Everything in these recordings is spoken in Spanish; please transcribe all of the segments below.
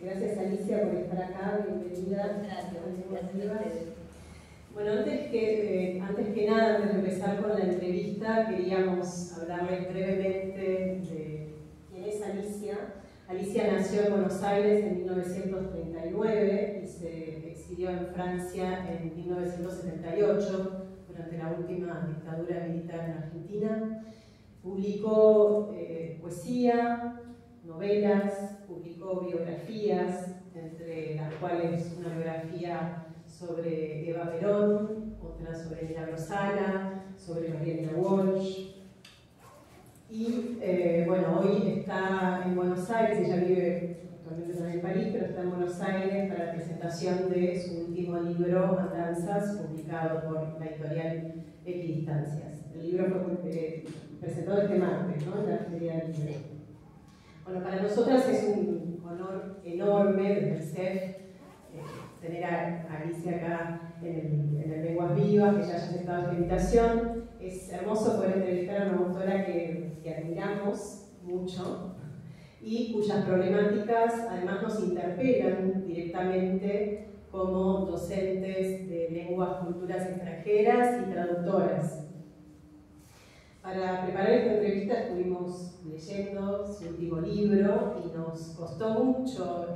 Gracias Alicia por estar acá, bienvenida. Gracias. Bueno, antes que nada, antes de empezar con la entrevista, queríamos hablarles brevemente de quién es Alicia. Alicia nació en Buenos Aires en 1939 y se exilió en Francia en 1978 durante la última dictadura militar en Argentina. Publicó poesía, novelas, publicó biografías, entre las cuales una biografía sobre Eva Perón, otra sobre Milagro Sala, sobre Marielena Walsh. Y bueno, hoy está en Buenos Aires, ella vive actualmente en París, pero está en Buenos Aires para la presentación de su último libro, Andanzas, publicado por la editorial Equidistancias. El libro fue presentado este martes, ¿no? En la Feria del Libro. Bueno, para nosotras es un honor enorme desde el CEF tener a Alicia acá en el Lenguas Vivas, que ya haya aceptado esta invitación. Es hermoso poder entrevistar a una autora que admiramos mucho y cuyas problemáticas además nos interpelan directamente como docentes de lenguas, culturas extranjeras y traductoras. Para preparar esta entrevista estuvimos leyendo su último libro y nos costó mucho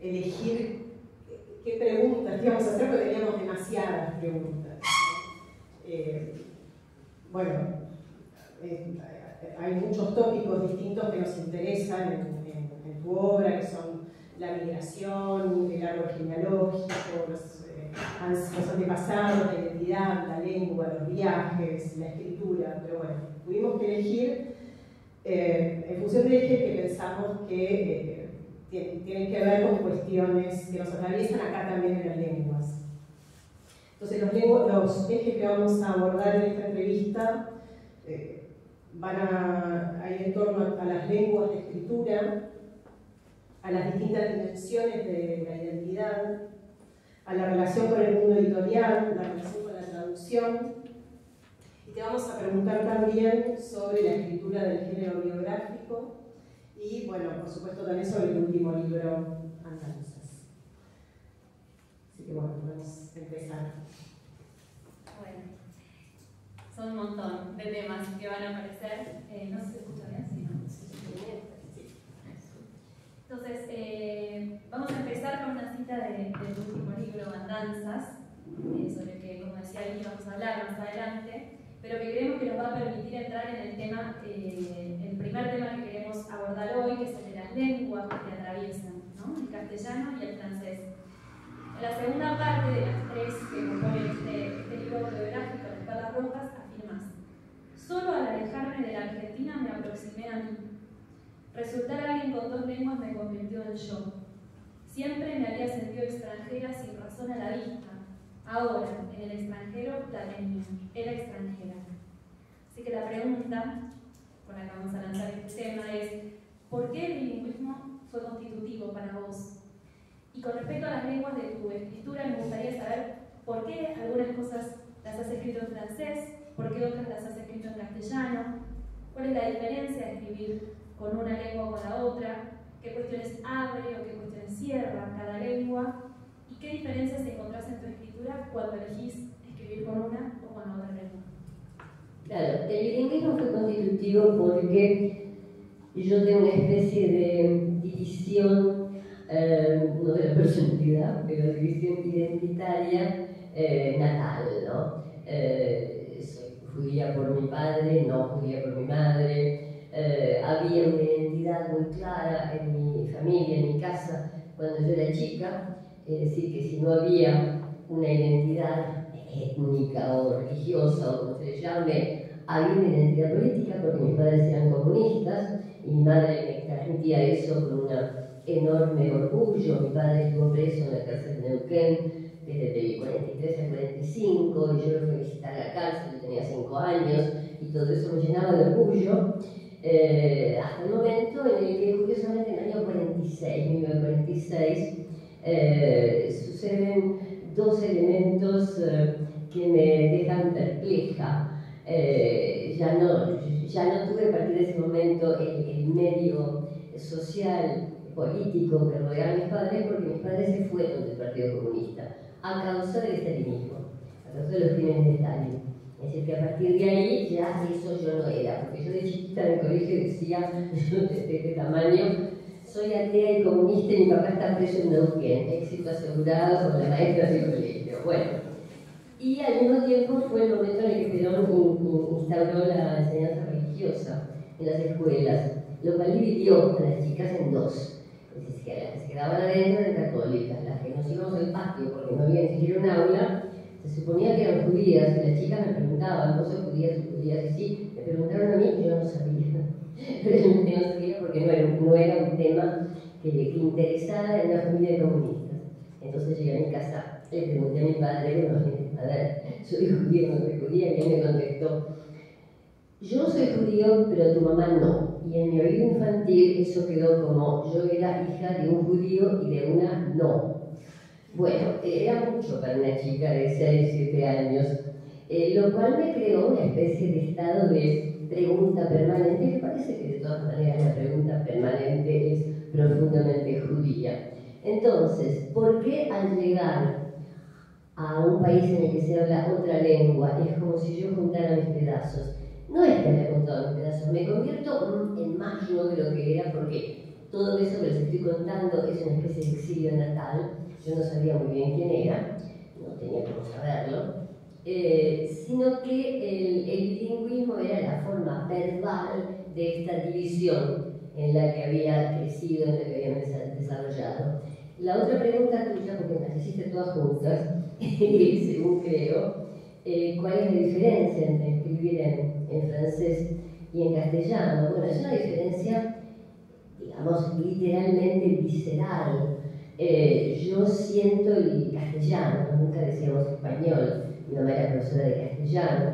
elegir qué preguntas íbamos a hacer, porque teníamos demasiadas preguntas. Bueno, hay muchos tópicos distintos que nos interesan en tu obra, que son la migración, el árbol genealógico, los antepasados, la identidad, la lengua, los viajes, la escritura, pero bueno, tuvimos que elegir en función de ejes que pensamos que tienen que ver con cuestiones que nos atraviesan acá también en las lenguas. Entonces los ejes que vamos a abordar en esta entrevista van a ir en torno a las lenguas de escritura, a las distintas dimensiones de la identidad, a la relación con el mundo editorial, la relación con la traducción, y te vamos a preguntar también sobre la escritura del género biográfico y, bueno, por supuesto también sobre el último libro, Andanzas. Así que bueno, podemos empezar. Bueno, son un montón de temas que van a aparecer. No sé si se escucha bien, ¿sí? ¿No? Entonces, vamos a empezar con una cita del último libro, Andanzas, sobre el que, como decía Vicky, vamos a hablar más adelante, pero que creemos que nos va a permitir entrar en el tema, el primer tema que queremos abordar hoy, que es el de las lenguas que atraviesan, ¿no? El castellano y el francés. En la segunda parte de las tres que componen este libro autobiográfico, Las Perlas Rojas, afirmas: solo al alejarme de la Argentina me aproximé a mí. Resultar alguien con dos lenguas me convirtió en yo. Siempre me había sentido extranjera sin razón a la vista. Ahora, en el extranjero, la tenía. Era extranjera. Así que la pregunta con la que vamos a lanzar este tema es: ¿por qué el bilingüismo fue constitutivo para vos? Y con respecto a las lenguas de tu escritura, me gustaría saber por qué algunas cosas las has escrito en francés, por qué otras las has escrito en castellano, cuál es la diferencia de escribir con una lengua o con la otra, qué cuestiones abre o qué cuestiones cierra cada lengua, y qué diferencias encontrás en tu escritura cuando elegís escribir con una o con otra lengua. Claro, el bilingüismo fue constitutivo porque yo tengo una especie de división, no de la personalidad, pero división identitaria natal, ¿no? Soy judía por mi padre, no judía por mi madre. Había una identidad muy clara en mi familia, en mi casa, cuando yo era chica, es decir, que si no había una identidad étnica o religiosa o como se le llame, había una identidad política porque mis padres eran comunistas y mi madre me transmitía eso con un enorme orgullo. Mi padre estuvo preso en la cárcel de Neuquén desde el 43 al 45 y yo lo fui a visitar a la cárcel, yo tenía 5 años y todo eso me llenaba de orgullo. Hasta el momento en el que, curiosamente, en el año 1946, suceden dos elementos que me dejan perpleja. Ya no tuve a partir de ese momento el medio social político que rodeaba a mis padres, porque mis padres se fueron del Partido Comunista a causa del estalinismo, a causa de los crímenes de Stalin. Es decir, que a partir de ahí ya eso yo no era, porque yo de chiquita en el colegio decía, de este tamaño, soy atea y comunista y mi papá está preso en Neuquén, éxito asegurado con la maestra del colegio. Bueno, y al mismo tiempo fue el momento en el que Perón instauró la enseñanza religiosa en las escuelas, lo cual dividió a las chicas en dos. Es decir, que las que se quedaban adentro eran católicas, las que nos íbamos al patio porque no había ni siquiera un aula, se suponía que eran judías, y las chicas me preguntaban, ¿vos sos judías? Y sí, me preguntaron a mí y yo no sabía. Realmente no sabía porque no era un tema que interesara en una familia de comunistas. Entonces llegué a mi casa, le pregunté a mi padre, bueno, soy judía, no soy judía, y él me contestó, yo soy judío, pero tu mamá no. Y en mi oído infantil eso quedó como, yo era hija de un judío y de una no. Bueno, era mucho para una chica de 6, 7 años, lo cual me creó una especie de estado de pregunta permanente. Me parece que de todas maneras la pregunta permanente es profundamente judía. Entonces, ¿por qué al llegar a un país en el que se habla otra lengua es como si yo juntara mis pedazos? No es que haya juntado mis pedazos, me convierto en más yo de lo que era, porque todo eso que les estoy contando es una especie de exilio natal. Yo no sabía muy bien quién era, no tenía cómo saberlo, sino que el bilingüismo era la forma verbal de esta división en la que había crecido, en la que había desarrollado. La otra pregunta tuya, porque las hiciste todas juntas, según creo, ¿cuál es la diferencia entre escribir en francés y en castellano? Bueno, es una diferencia, digamos, literalmente visceral. Yo siento el castellano, nunca decíamos español, mi mamá era profesora de castellano,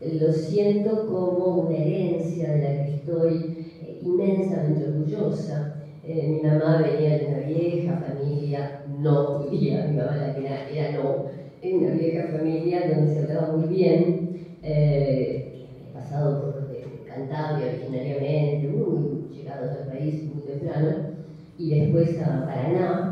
lo siento como una herencia de la que estoy inmensamente orgullosa. Mi mamá venía de una vieja familia no judía, mi mamá la que era no, en una vieja familia donde se hablaba muy bien, que había pasado por Cantabria originariamente, muy llegados al país muy temprano, y después a Paraná.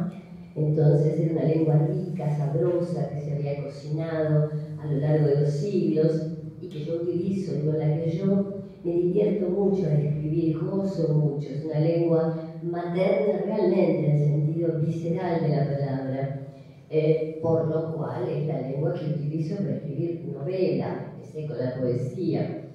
Entonces era una lengua rica, sabrosa, que se había cocinado a lo largo de los siglos y que yo utilizo y con la que yo me divierto mucho al escribir, gozo mucho. Es una lengua materna realmente en el sentido visceral de la palabra, por lo cual es la lengua que utilizo para escribir novela, empecé con la poesía.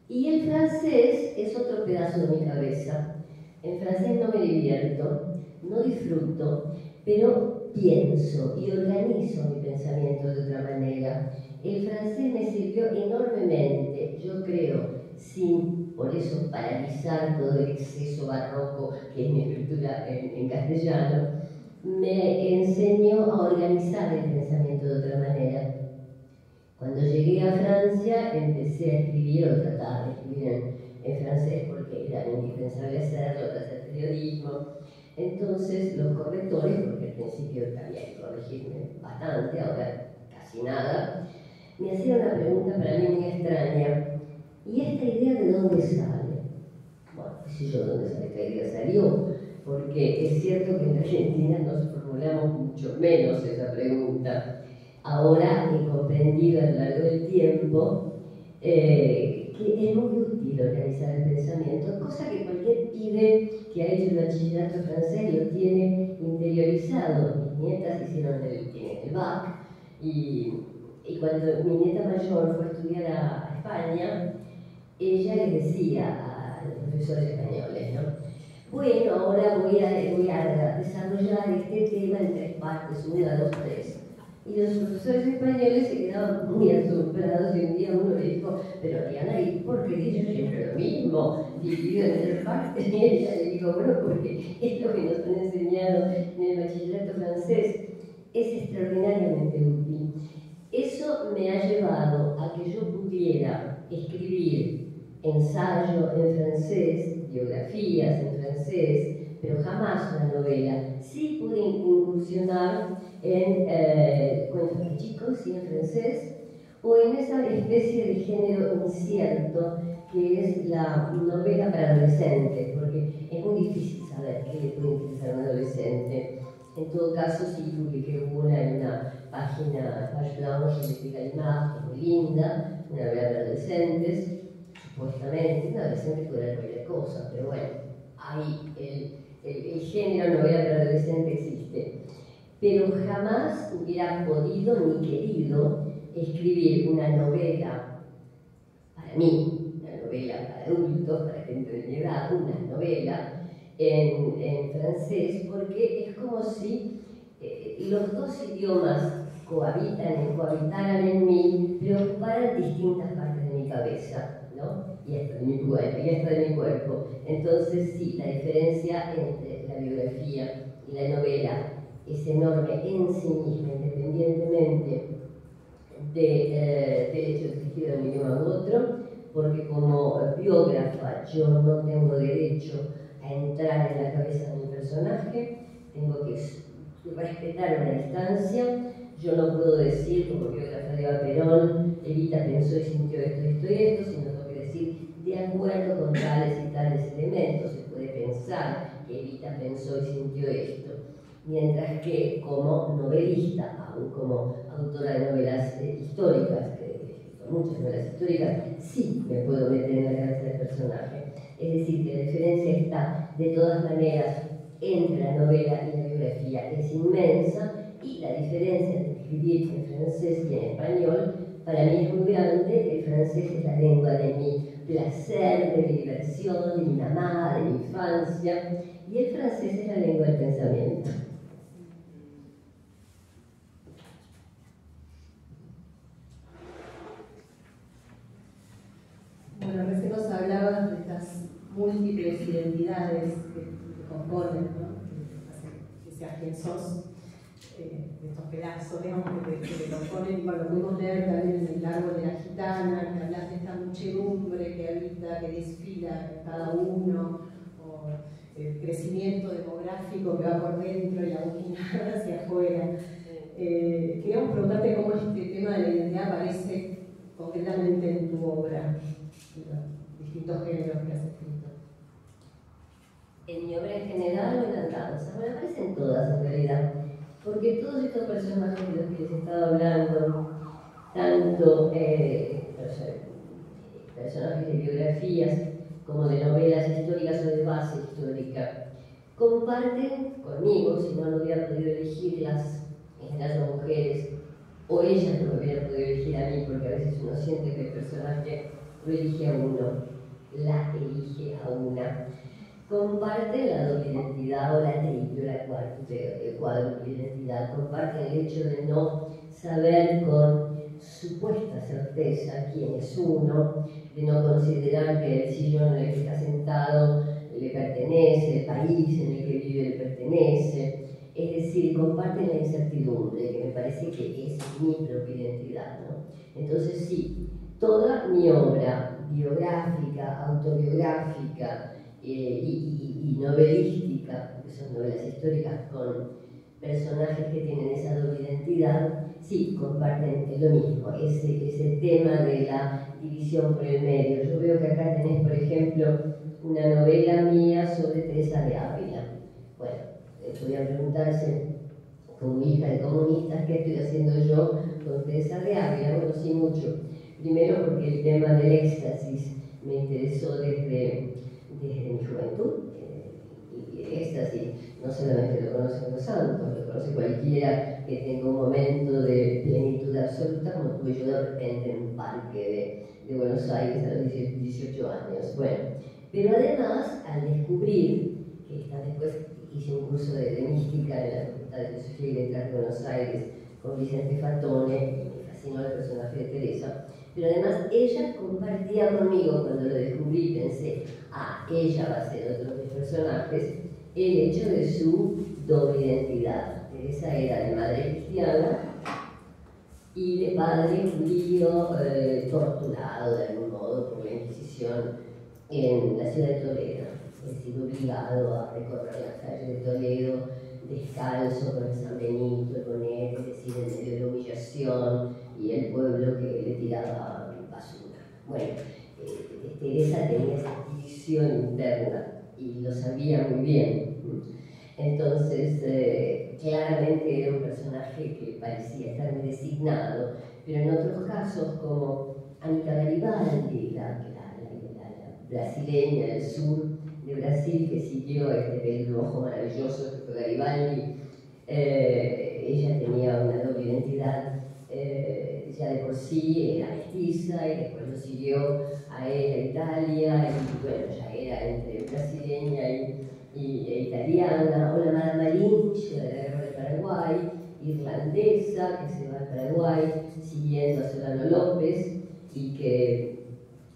Y el francés es otro pedazo de mi cabeza. En francés no me divierto, no disfruto, pero pienso y organizo mi pensamiento de otra manera. El francés me sirvió enormemente, yo creo, sin por eso paralizar todo el exceso barroco que es mi escritura en castellano, me enseñó a organizar el pensamiento de otra manera. Cuando llegué a Francia empecé a escribir o tratar de escribir en francés porque era indispensable hacerlo para hacer periodismo. Entonces los correctores, porque al principio había que corregirme bastante, ahora casi nada, me hacían una pregunta para mí muy extraña. ¿Y esta idea de dónde sale? Bueno, qué sé yo dónde sale esta idea, salió, porque es cierto que en Argentina nos formulamos mucho menos esa pregunta. Ahora he comprendido a lo largo del tiempo que es muy útil organizar el pensamiento, cosa que cualquier pibe que ha hecho el bachillerato francés lo tiene interiorizado. Mis nietas tienen el BAC y cuando mi nieta mayor fue a estudiar a España, ella les decía a los profesores españoles, ¿no? Bueno, ahora voy a desarrollar este tema en 3 partes, 1, 2, 3. Y los profesores españoles se quedaban muy asombrados y un día uno le dijo, pero Diana, ¿y por qué dices siempre lo mismo? Dividido en 3 partes. Y ella le dijo, bueno, porque es lo que nos han enseñado en el bachillerato francés. Es extraordinariamente útil. Eso me ha llevado a que yo pudiera escribir ensayo en francés, biografías en francés, pero jamás una novela. Sí pude incursionar en cuentos para chicos y en francés, o en esa especie de género incierto que es la novela para adolescentes, porque es es muy difícil saber qué le puede interesar a un adolescente. En todo caso, sí publiqué una en una página, Page Blanche de Picalimar, muy linda, una novela para adolescentes, supuestamente, un adolescente puede leer cualquier cosa, pero bueno, ahí el género novela para adolescente existe. Pero jamás hubiera podido ni querido escribir una novela para mí, una novela para adultos, para gente de mi edad, una novela en francés, porque es como si los dos idiomas cohabitaran en mí, pero ocuparan distintas partes de mi cabeza, ¿no? Y hasta de mi cuerpo. Entonces sí, la diferencia entre la biografía y la novela es enorme en sí misma, independientemente del hecho de existir en un idioma u otro, porque como biógrafa yo no tengo derecho a entrar en la cabeza de mi personaje, tengo que respetar una distancia. Yo no puedo decir, como biógrafa de Eva Perón, Evita pensó y sintió esto y esto, sino tengo que decir, de acuerdo con tales y tales elementos, se puede pensar que Evita pensó y sintió esto. Mientras que como novelista, aún como autora de novelas históricas, muchas novelas históricas, sí me puedo meter en la cabeza del personaje. Es decir, que la diferencia está, de todas maneras, entre la novela y la biografía es inmensa, y la diferencia entre escribir en francés y en español para mí es muy grande. El francés es la lengua de mi placer, de mi diversión, de mi mamá, de mi infancia, y el francés es la lengua del pensamiento. Bueno, recién nos hablabas de estas múltiples identidades que componen, ¿no? Que hacen que seas quien sos, de estos pedazos, digamos, que te componen. Y cuando pudimos leer también en El árbol de la gitana, que hablas de esta muchedumbre que habita, que desfila en cada uno, o el crecimiento demográfico que va por dentro y la boquina hacia afuera. Queríamos preguntarte cómo este tema de la identidad aparece concretamente en tu obra, los distintos géneros que has escrito. En mi obra en general o en la danza, bueno, aparecen todas en realidad, porque todos estos personajes de los que les he estado hablando, tanto personajes de biografías como de novelas históricas o de base histórica, comparten conmigo, si no hubiera podido elegirlas, en general son mujeres, o ellas no me hubieran podido elegir a mí, porque a veces uno siente que el personaje lo elige a uno, la elige a una. Comparten la doble identidad o la triple o la cuádruple identidad, comparten el hecho de no saber con supuesta certeza quién es uno, de no considerar que el sillón en el que está sentado le pertenece, el país en el que vive le pertenece. Es decir, comparten la incertidumbre, que me parece que es mi propia identidad, ¿no? Entonces sí, toda mi obra biográfica, autobiográfica y novelística, que son novelas históricas con personajes que tienen esa doble identidad, sí, comparten lo mismo, ese tema de la división por el medio. Yo veo que acá tenés, por ejemplo, una novela mía sobre Teresa de Ávila. Bueno, podrían preguntarse, como hija de comunistas, ¿qué estoy haciendo yo con Teresa de Ávila? Bueno, sí, mucho. Primero porque el tema del éxtasis me interesó desde mi juventud. Y el éxtasis no solamente lo conocen los santos, lo conoce cualquiera que tenga un momento de plenitud absoluta, como tuve yo de repente en un parque de Buenos Aires a los 18 años. Bueno, pero además, al descubrir que después hice un curso de mística en la Facultad de Filosofía y Letras de Buenos Aires con Vicente Fatone, y me fascinó el personaje de Teresa, pero además ella compartía conmigo, cuando lo descubrí pensé, ella va a ser otro de los personajes, el hecho de su doble identidad. Teresa era de madre cristiana y de padre judío torturado de algún modo por la Inquisición en la ciudad de Toledo. Es decir, obligado a recorrer las calles de Toledo descalzo con San Benito, con él, es decir, en medio de la humillación y el pueblo que le tiraba basura. Bueno, Teresa tenía esa división interna y y lo sabía muy bien. Entonces, claramente era un personaje que parecía estarme designado, pero en otros casos, como Anita Garibaldi, la brasileña del sur de Brasil, que siguió este pelirrojo maravilloso que fue Garibaldi, ella tenía una doble identidad, ya de por sí era mestiza y después lo siguió a él a Italia, y bueno, ya era entre brasileña e italiana, o la Madama Lynch de la Guerra de Paraguay, irlandesa, que se va al Paraguay siguiendo a Solano López y que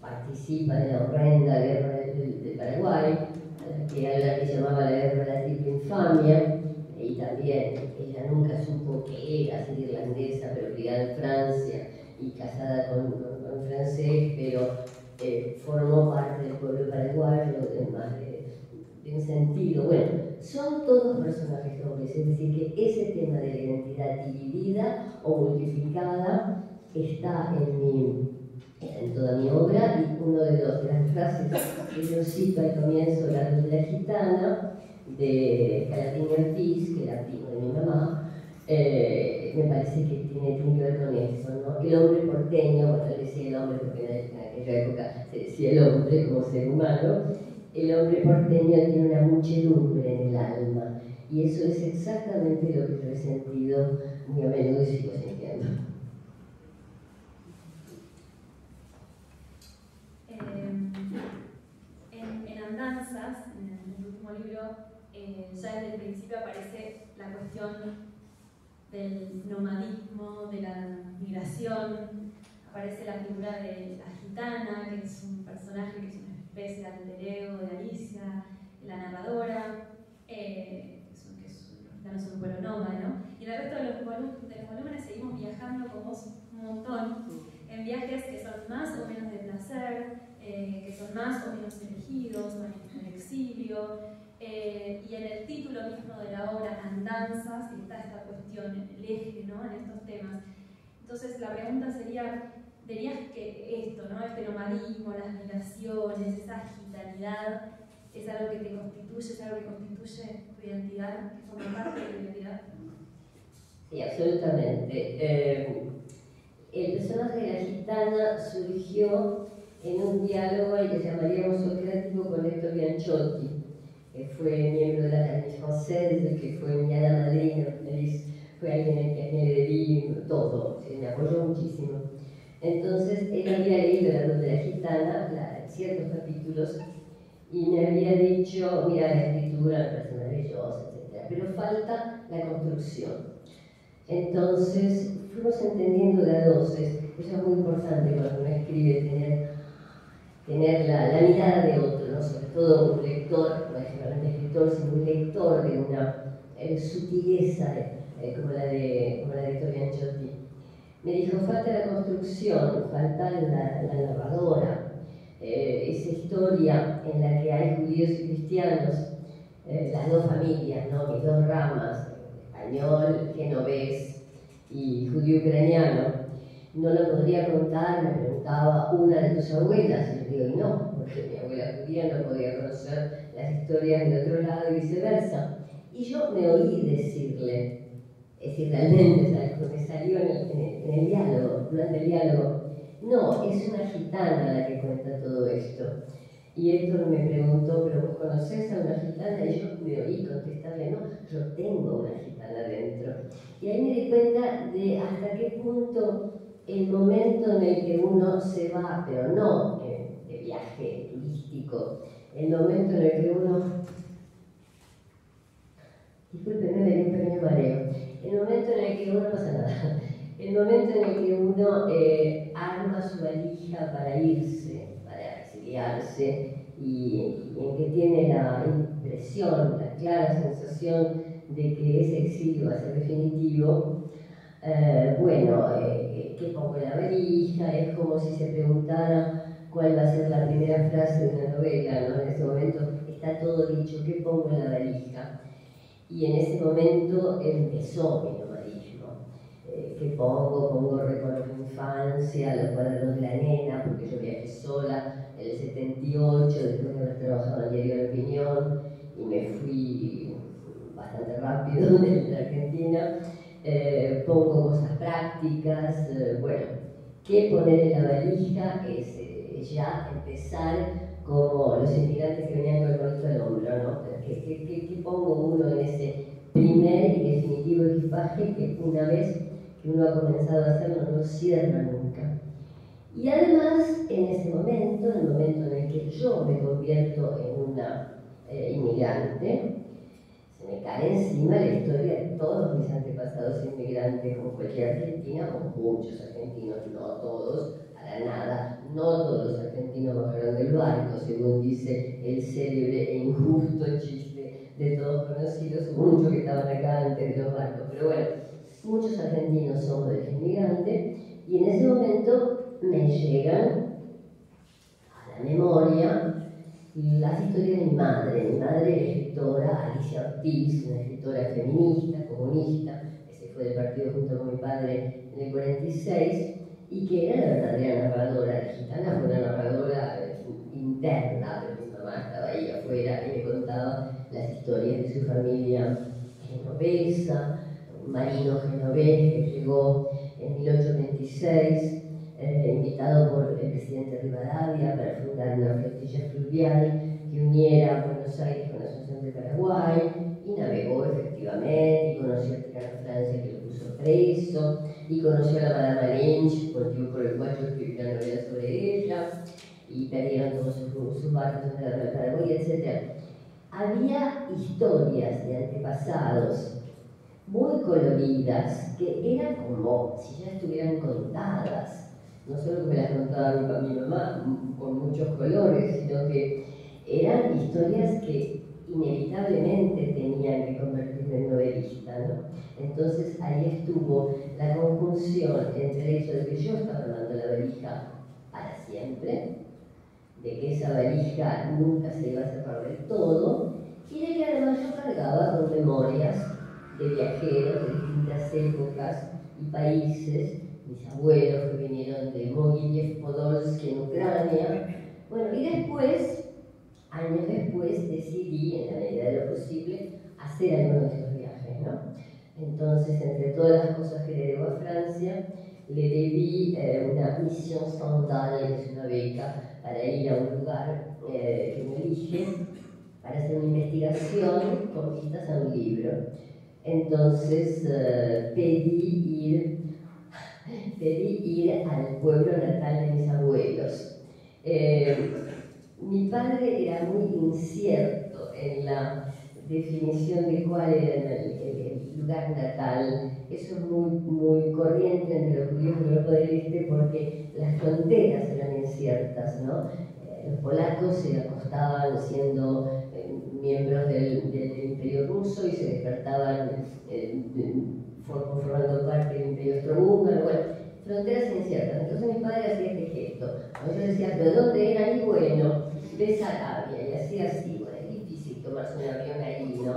participa en la horrenda Guerra de Paraguay, que era la que llamaba la Guerra de la Triple Infamia, y también ella nunca supo que era ser irlandesa, pero criada en Francia y casada con un francés, pero formó parte del pueblo paraguayo, además de un sentido. Bueno, son todos personajes dobles, es decir, que ese tema de la identidad dividida o multiplicada está en toda mi obra, y una de las frases que yo cito al comienzo, La Luz de la Gitana, de Calatín Ortiz, que era primo de mi mamá, me parece que tiene que ver con eso, ¿no? El hombre porteño, bueno, él decía el hombre porque en aquella época se decía el hombre como ser humano, el hombre porteño tiene una muchedumbre en el alma, y eso es exactamente lo que yo he sentido muy a menudo y sigo sintiendo. En Andanzas, en el último libro, ya desde el principio aparece la cuestión del nomadismo, de la migración, aparece la figura de la gitana, que es un personaje que es una especie de alter ego de Alicia, la narradora, los gitanos son un pueblo nómada, ¿no? Y en el resto de los volúmenes seguimos viajando con vos un montón, en viajes que son más o menos de placer, que son más o menos elegidos, en el exilio, y en el título mismo de la obra, Andanzas, está esta cuestión, el eje, ¿no? En estos temas. Entonces la pregunta sería, ¿dirías que esto, ¿no? Este nomadismo, las migraciones, esa gitanidad, es algo que te constituye, es algo que constituye tu identidad, que forma parte de tu identidad? Sí, absolutamente. El personaje de la gitana surgió en un diálogo al que llamaríamos socrático con Héctor Bianchotti, que fue miembro de la Académie Française, que fue mi hada madrina, fue alguien en quien le debí todo, me apoyó muchísimo. Entonces, él había leído La Luz de la Gitana, ciertos capítulos, y me había dicho, mira, la escritura me parece maravillosa, etc. Pero falta la construcción. Entonces, fuimos entendiendo de a dos, eso es muy importante cuando uno escribe, tener la mirada de otro, ¿no? Sobre todo un lector, no es solamente escritor, sino un lector de una sutileza como la de Héctor Bianchotti. Me dijo, falta la construcción, falta la narradora, esa historia en la que hay judíos y cristianos, las dos familias, ¿no? Mis dos ramas, español, genovés y judío ucraniano. No lo podría contar, me preguntaba, una de tus abuelas, y yo digo, no, porque mi abuela judía no podía conocer las historias de otro lado y viceversa. Y yo me oí decirle, es decir, realmente, ¿sabes? Me salió en el diálogo, durante el diálogo, no, es una gitana la que cuenta todo esto. Y Héctor me preguntó, ¿pero vos conocés a una gitana? Y yo me oí contestarle, no, yo tengo una gitana dentro. Y ahí me di cuenta de hasta qué punto el momento en el que uno se va, pero no de viaje turístico, el momento en el que uno... Disculpen, me dio un pequeño mareo. El momento en el que uno... no pasa nada. El momento en el que uno arma su valija para irse, para exiliarse, y en que tiene la impresión, la clara sensación de que ese exilio va a ser definitivo, ¿qué pongo en la valija? Es como si se preguntara cuál va a ser la primera frase de una novela, ¿no? En ese momento está todo dicho, ¿qué pongo en la valija? Y en ese momento empezó mi nomadismo. ¿Qué pongo? Pongo recuerdos de mi infancia, los cuadernos de la nena, porque yo viajé sola en el 78, después de haber trabajado en el diario La Opinión, bastante rápido en la Argentina, pongo cosas prácticas, bueno, qué poner en la valija es ya empezar como los inmigrantes que venían con el bolso del hombro, ¿no? ¿Qué pongo uno en ese primer y definitivo equipaje que una vez que uno ha comenzado a hacerlo no cierra nunca? Y además, en ese momento, en el momento en el que yo me convierto en una inmigrante, se me cae encima la historia de todos mis antepasados inmigrantes, como cualquier argentina, como muchos argentinos, no todos, para nada, no todos los argentinos bajaron del barco, según dice el célebre e injusto chiste de todos conocidos, muchos que estaban acá antes de los barcos, pero bueno, muchos argentinos somos de inmigrante, y en ese momento me llegan a la memoria las historias de mi madre era escritora, Alicia Ortiz, una escritora feminista, comunista, que se fue del partido junto con mi padre en el 46, y que era la verdadera narradora. La gitana fue una narradora interna, pero mi mamá estaba ahí afuera y me contaba las historias de su familia genovesa, un marino genovés que llegó en 1826, invitado por el presidente Rivadavia para fundar una flotilla fluvial que uniera Buenos Aires con Asunción de Paraguay, y navegó efectivamente, y conoció a Tirano Francia, que lo puso preso, y conoció a la Madame Lynch, motivo por el cual yo escribí una novela sobre ella, y perdieron todos sus barcos en la guerra de Paraguay, etc. Había historias de antepasados muy coloridas, que eran como si ya estuvieran contadas. No solo que me las contaba mi mamá con muchos colores, sino que eran historias que inevitablemente tenían que convertirme en novelista, ¿no? Entonces ahí estuvo la conjunción entre el hecho de que yo estaba armando la valija para siempre, de que esa valija nunca se iba a cerrar del todo, y de que además yo cargaba con memorias de viajeros de distintas épocas y países, mis abuelos que vinieron de Mogilev Podolsky en Ucrania. Bueno, y después, años después, decidí, en la medida de lo posible, hacer algunos de estos viajes, ¿no? Entonces, entre todas las cosas que le debo a Francia, le debí una misión Stendhal, que es una beca para ir a un lugar que me elige para hacer una investigación con vistas a un libro. Entonces pedí ir al pueblo natal de mis abuelos. Mi padre era muy incierto en la definición de cuál era el lugar natal. Eso es muy corriente entre los judíos de Europa del Este porque las fronteras eran inciertas, ¿no? Los polacos se acostaban siendo miembros del Imperio Ruso y se despertaban formando parte del Imperio Austrohúngaro. Bueno, fronteras inciertas. Entonces mi padre hacía este gesto. Yo decía, ¿pero dónde era? Y bueno, Besarabia. Y hacía así, bueno, es difícil tomarse un avión ahí, ¿no?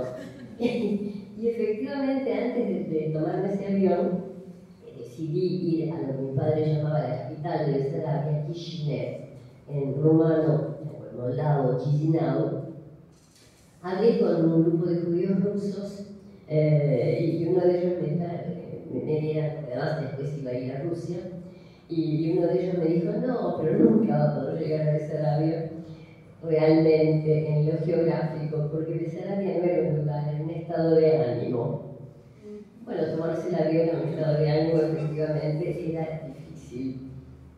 Y efectivamente, antes de tomarme ese avión, decidí ir a lo que mi padre llamaba la capital de Besarabia, Kishinev, en rumano, en moldavo, Chisinau. Hablé con un grupo de judíos rusos y uno de ellos además después iba a ir a Rusia, y uno de ellos me dijo, no, pero nunca va a poder llegar a Besarabia realmente en lo geográfico, porque Besarabia no era un lugar, era un estado de ánimo. Bueno, tomarse el avión en un estado de ánimo efectivamente era difícil,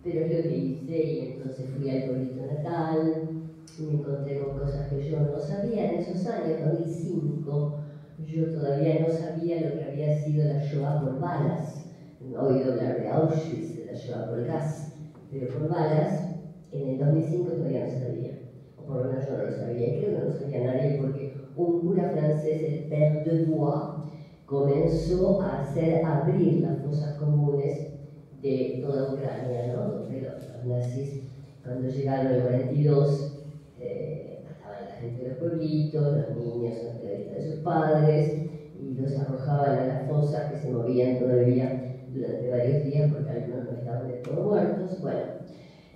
pero es lo que hice, y entonces fui al pueblito natal, y me encontré con cosas que yo no sabía en esos años, 2005. Yo todavía no sabía lo que había sido la Shoah por balas. No he oído hablar de Auschwitz, de la Shoah por gas, pero por balas en el 2005 todavía no sabía. O por lo menos yo no lo sabía, y creo que no lo sabía nadie, porque un cura francés, el Père de Bois, comenzó a hacer abrir las fosas comunes de toda Ucrania, ¿no? Donde los nazis, cuando llegaron en el 42, mataban a la gente de los pueblitos, los niños ante la vista de sus padres, y los arrojaban a las fosas que se movían todavía durante varios días porque algunos no estaban de todo muertos. Bueno,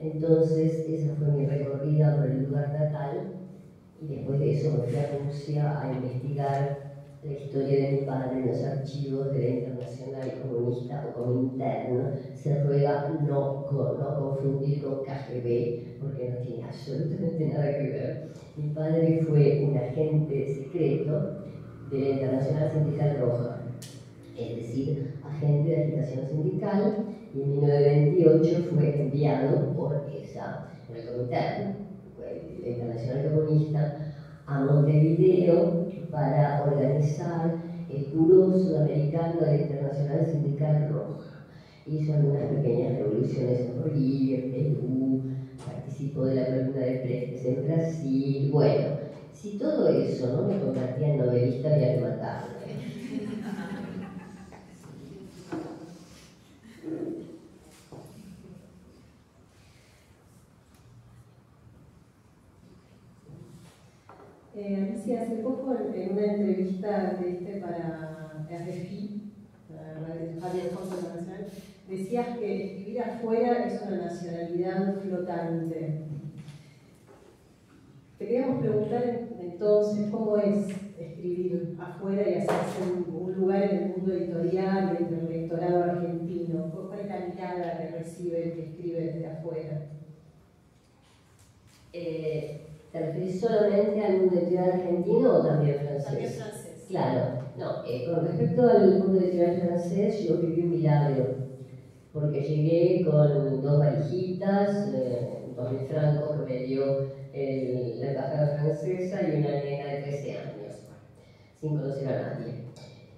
entonces esa fue mi recorrida por el lugar natal, y después de eso me fui a Rusia a investigar la historia de mi padre en los archivos de la Internacional Comunista o Comintern, se ruega no confundir con KGB, porque no tiene absolutamente nada que ver. Mi padre fue un agente secreto de la Internacional Sindical Roja, es decir, agente de agitación sindical, y en 1928 fue enviado por el Comintern, la Internacional Comunista, a Montevideo para organizar el Buró Sudamericano de la Internacional Sindical Roja. Hizo algunas pequeñas revoluciones en Bolivia, en Perú, participó de la columna de Prestes en Brasil. Bueno, si todo eso no me convertía en novelista, había que matarme. Alicia, hace poco en una entrevista que diste para RFI, para Radio France Internacional, decías que escribir afuera es una nacionalidad flotante. Te queríamos preguntar entonces cómo es escribir afuera y hacerse un lugar en el mundo editorial y entre el lectorado argentino. ¿Cuál es la mirada que recibe el que escribe desde afuera? ¿Te refieres solamente al mundo editorial argentino o también francés? También francés. Claro, no, con respecto al mundo editorial francés, yo viví un milagro, porque llegué con 2 valijitas, 2.000 francos que me dio la embajada francesa y una nena de 13 años, sin conocer a nadie.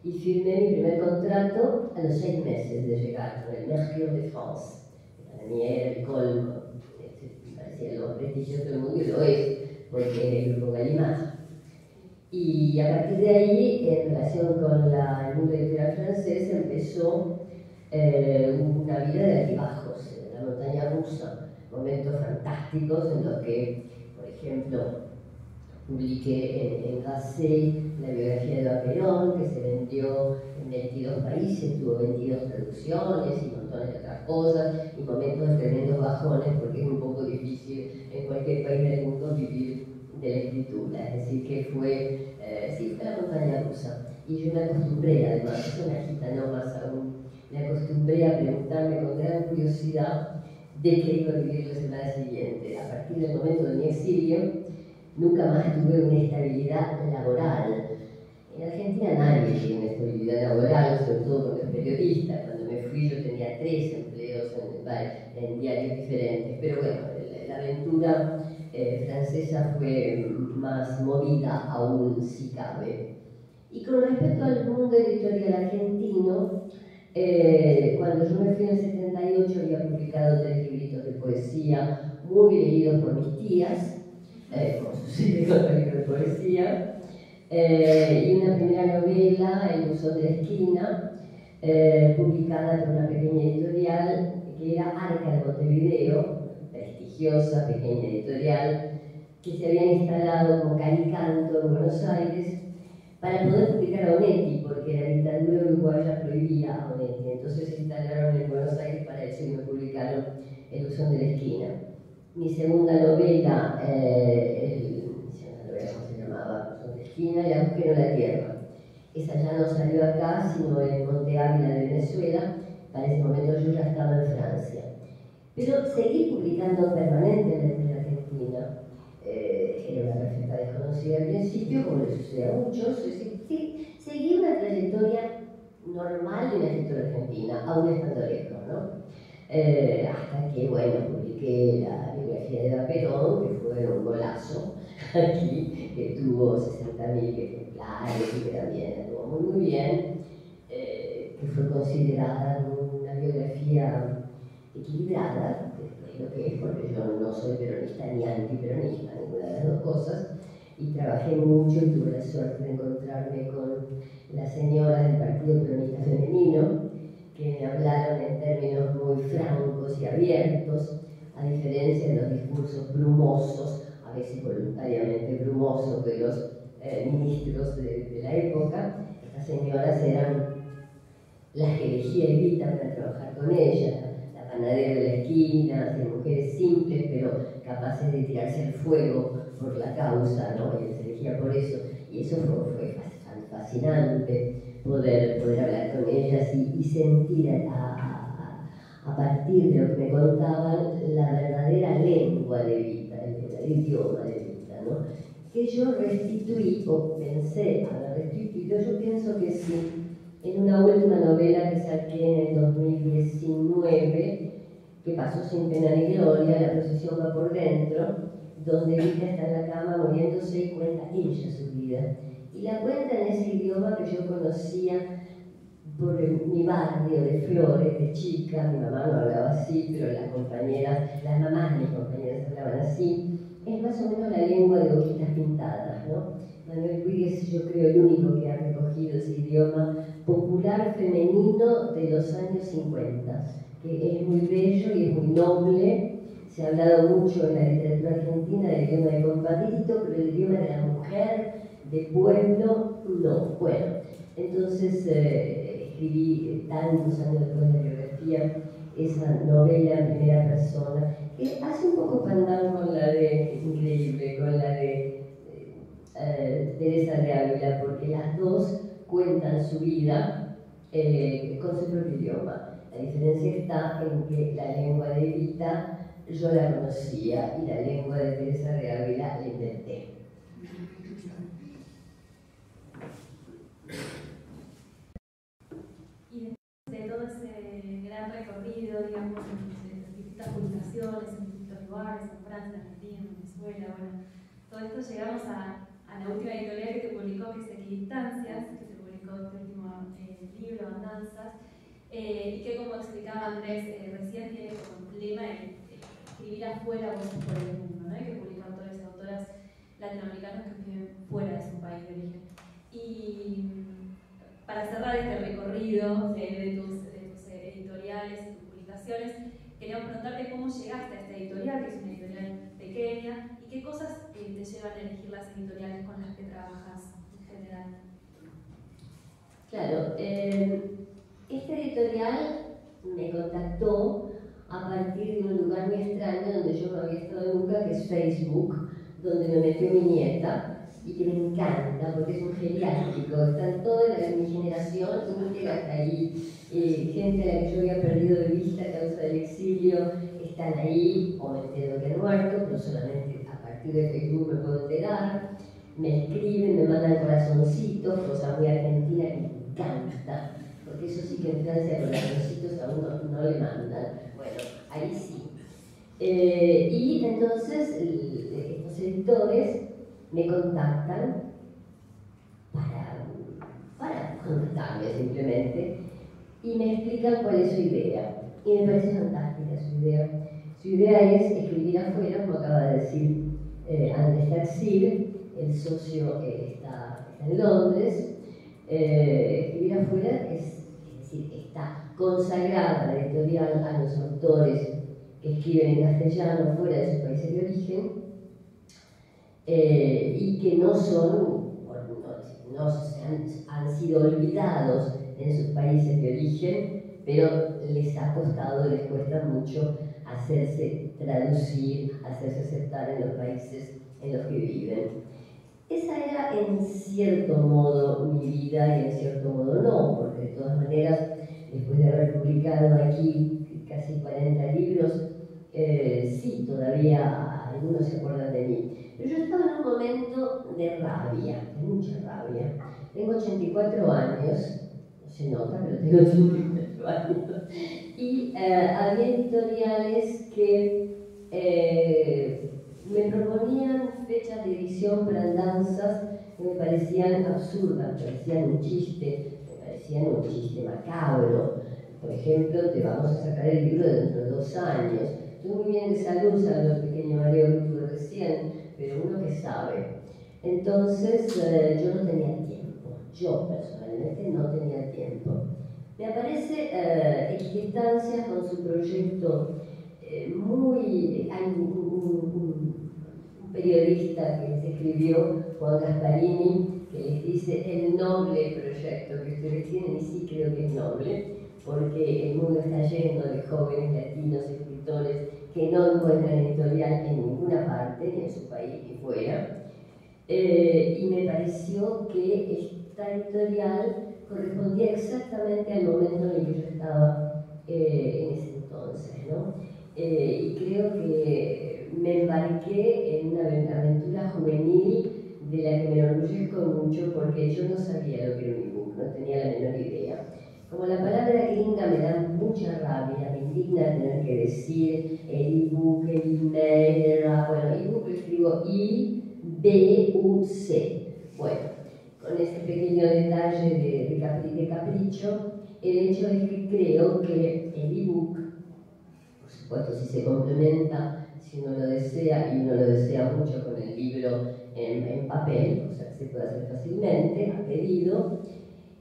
Y firmé mi primer contrato a los 6 meses de llegar con el Mercure de France. Para mí era el colmo, parecía lo más prestigioso del mundo y lo es, porque es el grupo Gallimard. Y a partir de ahí, en relación con el mundo editorial francés, empezó una vida de altibajos, en la montaña rusa, momentos fantásticos en los que, por ejemplo, publiqué en Grasset la biografía de Eva Perón, que se vendió en 22 países, tuvo 22 traducciones y montones de otras cosas, y momentos de tremendos bajones, porque es un poco difícil en cualquier país del mundo vivir de la escritura, es decir, que fue la montaña rusa. Y yo me acostumbré, además, es una gitana más aún, me acostumbré a preguntarme con gran curiosidad de qué iba a vivir la semana siguiente. A partir del momento de mi exilio, nunca más tuve una estabilidad laboral. En Argentina nadie tiene una estabilidad laboral, sobre todo cuando es periodista. Cuando me fui yo tenía 3 empleos en diarios diferentes, pero bueno, la aventura francesa fue más movida aún si cabe. Y con respecto al mundo editorial argentino, cuando yo me fui en el 78 había publicado 3 libritos de poesía muy leídos por mis tías, como sucede con los libros de poesía, y una primera novela, El buzón de la esquina, publicada por una pequeña editorial que era Arca de Montevideo, prestigiosa pequeña editorial, que se había instalado como Caricanto en Buenos Aires para poder publicar a Onetti, porque la dictadura uruguaya prohibía a Onetti. Entonces se instalaron en Buenos Aires para eso y me publicaron El buzón de la esquina. Mi segunda novela, ¿cómo se llamaba? El buzón de la esquina, El agujero en la tierra. Esa ya no salió acá, sino en Monte Ávila de Venezuela. Para ese momento yo ya estaba en Francia. Pero seguí publicando permanentemente en Argentina. Era una perfecta desconocida al principio, como le sucede a muchos. Seguí una trayectoria normal de una escritora argentina, aún estando lejos, ¿no? Hasta que, bueno, publiqué la biografía de Eva Perón, que fue un golazo aquí, que tuvo 60.000 ejemplares y que también estuvo muy bien, que fue considerada una biografía equilibrada, que es lo que es, porque yo no soy peronista ni antiperonista, ninguna de las dos cosas, y trabajé mucho y tuve la suerte de encontrarme con las señoras del Partido Peronista Femenino, que me hablaron en términos muy francos y abiertos, a diferencia de los discursos brumosos, a veces voluntariamente brumosos, de los ministros de la época. Estas señoras eran las que elegía Evita para trabajar con ella, la panadera de la esquina, de mujeres simples pero capaces de tirarse al fuego por la causa, ¿no? Y se elegía por eso, y eso fue fascinante poder hablar con ellas y sentir a partir de lo que me contaban la verdadera lengua de Evita, el verdadero idioma de Evita, ¿no? Que yo restituí, o pensé haber restituido, yo pienso que sí, en una última novela que saqué en el 2019, que pasó sin pena ni gloria, La procesión va por dentro, donde Evita está en la cama muriéndose y cuenta ella su vida. Y la cuenta en ese idioma que yo conocía por mi barrio de Flores, de chica. Mi mamá no hablaba así, pero las mamás de mis compañeras hablaban así. Es más o menos la lengua de Boquitas Pintadas, ¿no? Manuel Puig es, yo creo, el único que ha recogido ese idioma popular femenino de los años 50, que es muy bello y es muy noble. Se ha hablado mucho en la literatura argentina del idioma de compadrito, pero el idioma de la mujer, de pueblo, no. Bueno, entonces escribí tantos años después de la biografía esa novela en primera persona, que hace un poco pandan con la de Increíble, con la de Teresa de Ávila, porque las dos cuentan su vida con su propio idioma. La diferencia está en que la lengua de Evita yo la conocía y la lengua de Teresa de Ávila la inventé. Y después de todo ese gran recorrido, digamos, en distintas publicaciones, en distintos lugares, en Francia, en Argentina, en Venezuela, bueno, todo esto llegamos a la última editorial que te publicó, que es Equidistancias, que te publicó este último libro, Andanzas, y que, como explicaba Andrés recién, tiene como lema el escribir afuera voces por el mundo, ¿no? Y que publica autores y autoras latinoamericanos que viven fuera de su país de origen. Y para cerrar este recorrido de tus editoriales y tus publicaciones, queríamos preguntarte cómo llegaste a esta editorial, que es una editorial pequeña, y qué cosas te llevan a elegir las editoriales con las que trabajas en general. Claro, esta editorial me contactó a partir de un lugar muy extraño donde yo no había estado nunca, que es Facebook, donde me metió mi nieta y que me encanta porque es un geriátrico, están toda mi generación íntegra hasta ahí, gente a la que yo había perdido de vista a causa del exilio, están ahí, o me entero que han muerto, pero solamente a partir de Facebook me puedo enterar, me escriben, me mandan corazoncitos, cosa muy argentina que me encanta, porque eso sí que en Francia corazoncitos a uno no le mandan, bueno, ahí sí. Y entonces estos editores me contactan para contactarme simplemente y me explican cuál es su idea. Y me parece fantástica su idea. Su idea es escribir afuera, como acaba de decir Andrés Taxil, el socio está en Londres. Escribir afuera es decir, está consagrada la editorial a los autores que escriben en castellano fuera de sus países de origen, y que no han sido olvidados en sus países de origen, pero les ha costado, les cuesta mucho hacerse traducir, hacerse aceptar en los países en los que viven. Esa era en cierto modo mi vida y en cierto modo no, porque de todas maneras, después de haber publicado aquí casi 40 libros, sí, todavía algunos se acuerdan de mí. Pero yo estaba en un momento de rabia, de mucha rabia. Tengo 84 años, no se nota, pero tengo 84 años. Y había editoriales que me proponían fechas de edición para Andanzas que me parecían absurdas, me parecían un chiste macabro. Por ejemplo, te vamos a sacar el libro dentro de 2 años. Estoy muy bien de salud, salvo el pequeño mareo que tuve recién, pero uno que sabe. Entonces, yo no tenía tiempo. Yo personalmente no tenía tiempo. Me aparece Equidistancias con su proyecto hay un periodista que se escribió, Juan Gasparini, que les dice el noble proyecto que ustedes tienen, y sí creo que es noble, porque el mundo está lleno de jóvenes latinos escritores que no encuentran editorial en ninguna parte, ni en su país ni fuera. Y me pareció que esta editorial correspondía exactamente al momento en el que yo estaba en ese entonces, ¿no? Y creo que me embarqué en una aventura juvenil de la que me enorgullezco mucho porque yo no sabía lo que era un ebook, no tenía la menor idea. Como la palabra gringa me da mucha rabia, me indigna tener que decir el ebook, el email, bueno, ebook lo escribo I-B-U-C. Bueno, con ese pequeño detalle de capricho, el hecho es que creo que el ebook, por supuesto si se complementa, si uno lo desea, y uno lo desea mucho con el libro en papel, o sea que se puede hacer fácilmente, a pedido,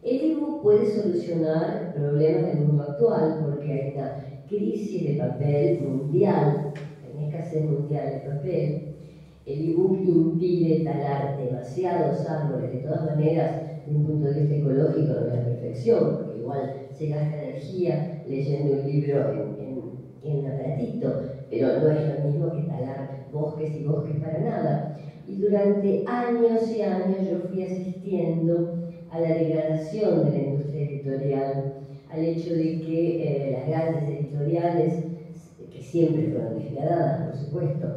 el ebook puede solucionar problemas del mundo actual porque hay una crisis de papel mundial, hay una escasez mundial de papel. El ebook impide talar demasiados árboles, de todas maneras, desde un punto de vista ecológico no es la perfección, porque igual se gasta energía leyendo un libro en un aparatito, pero no es lo mismo que talar bosques y bosques para nada. Y durante años y años yo fui asistiendo a la degradación de la industria editorial, al hecho de que las grandes editoriales, que siempre fueron despiadadas, por supuesto,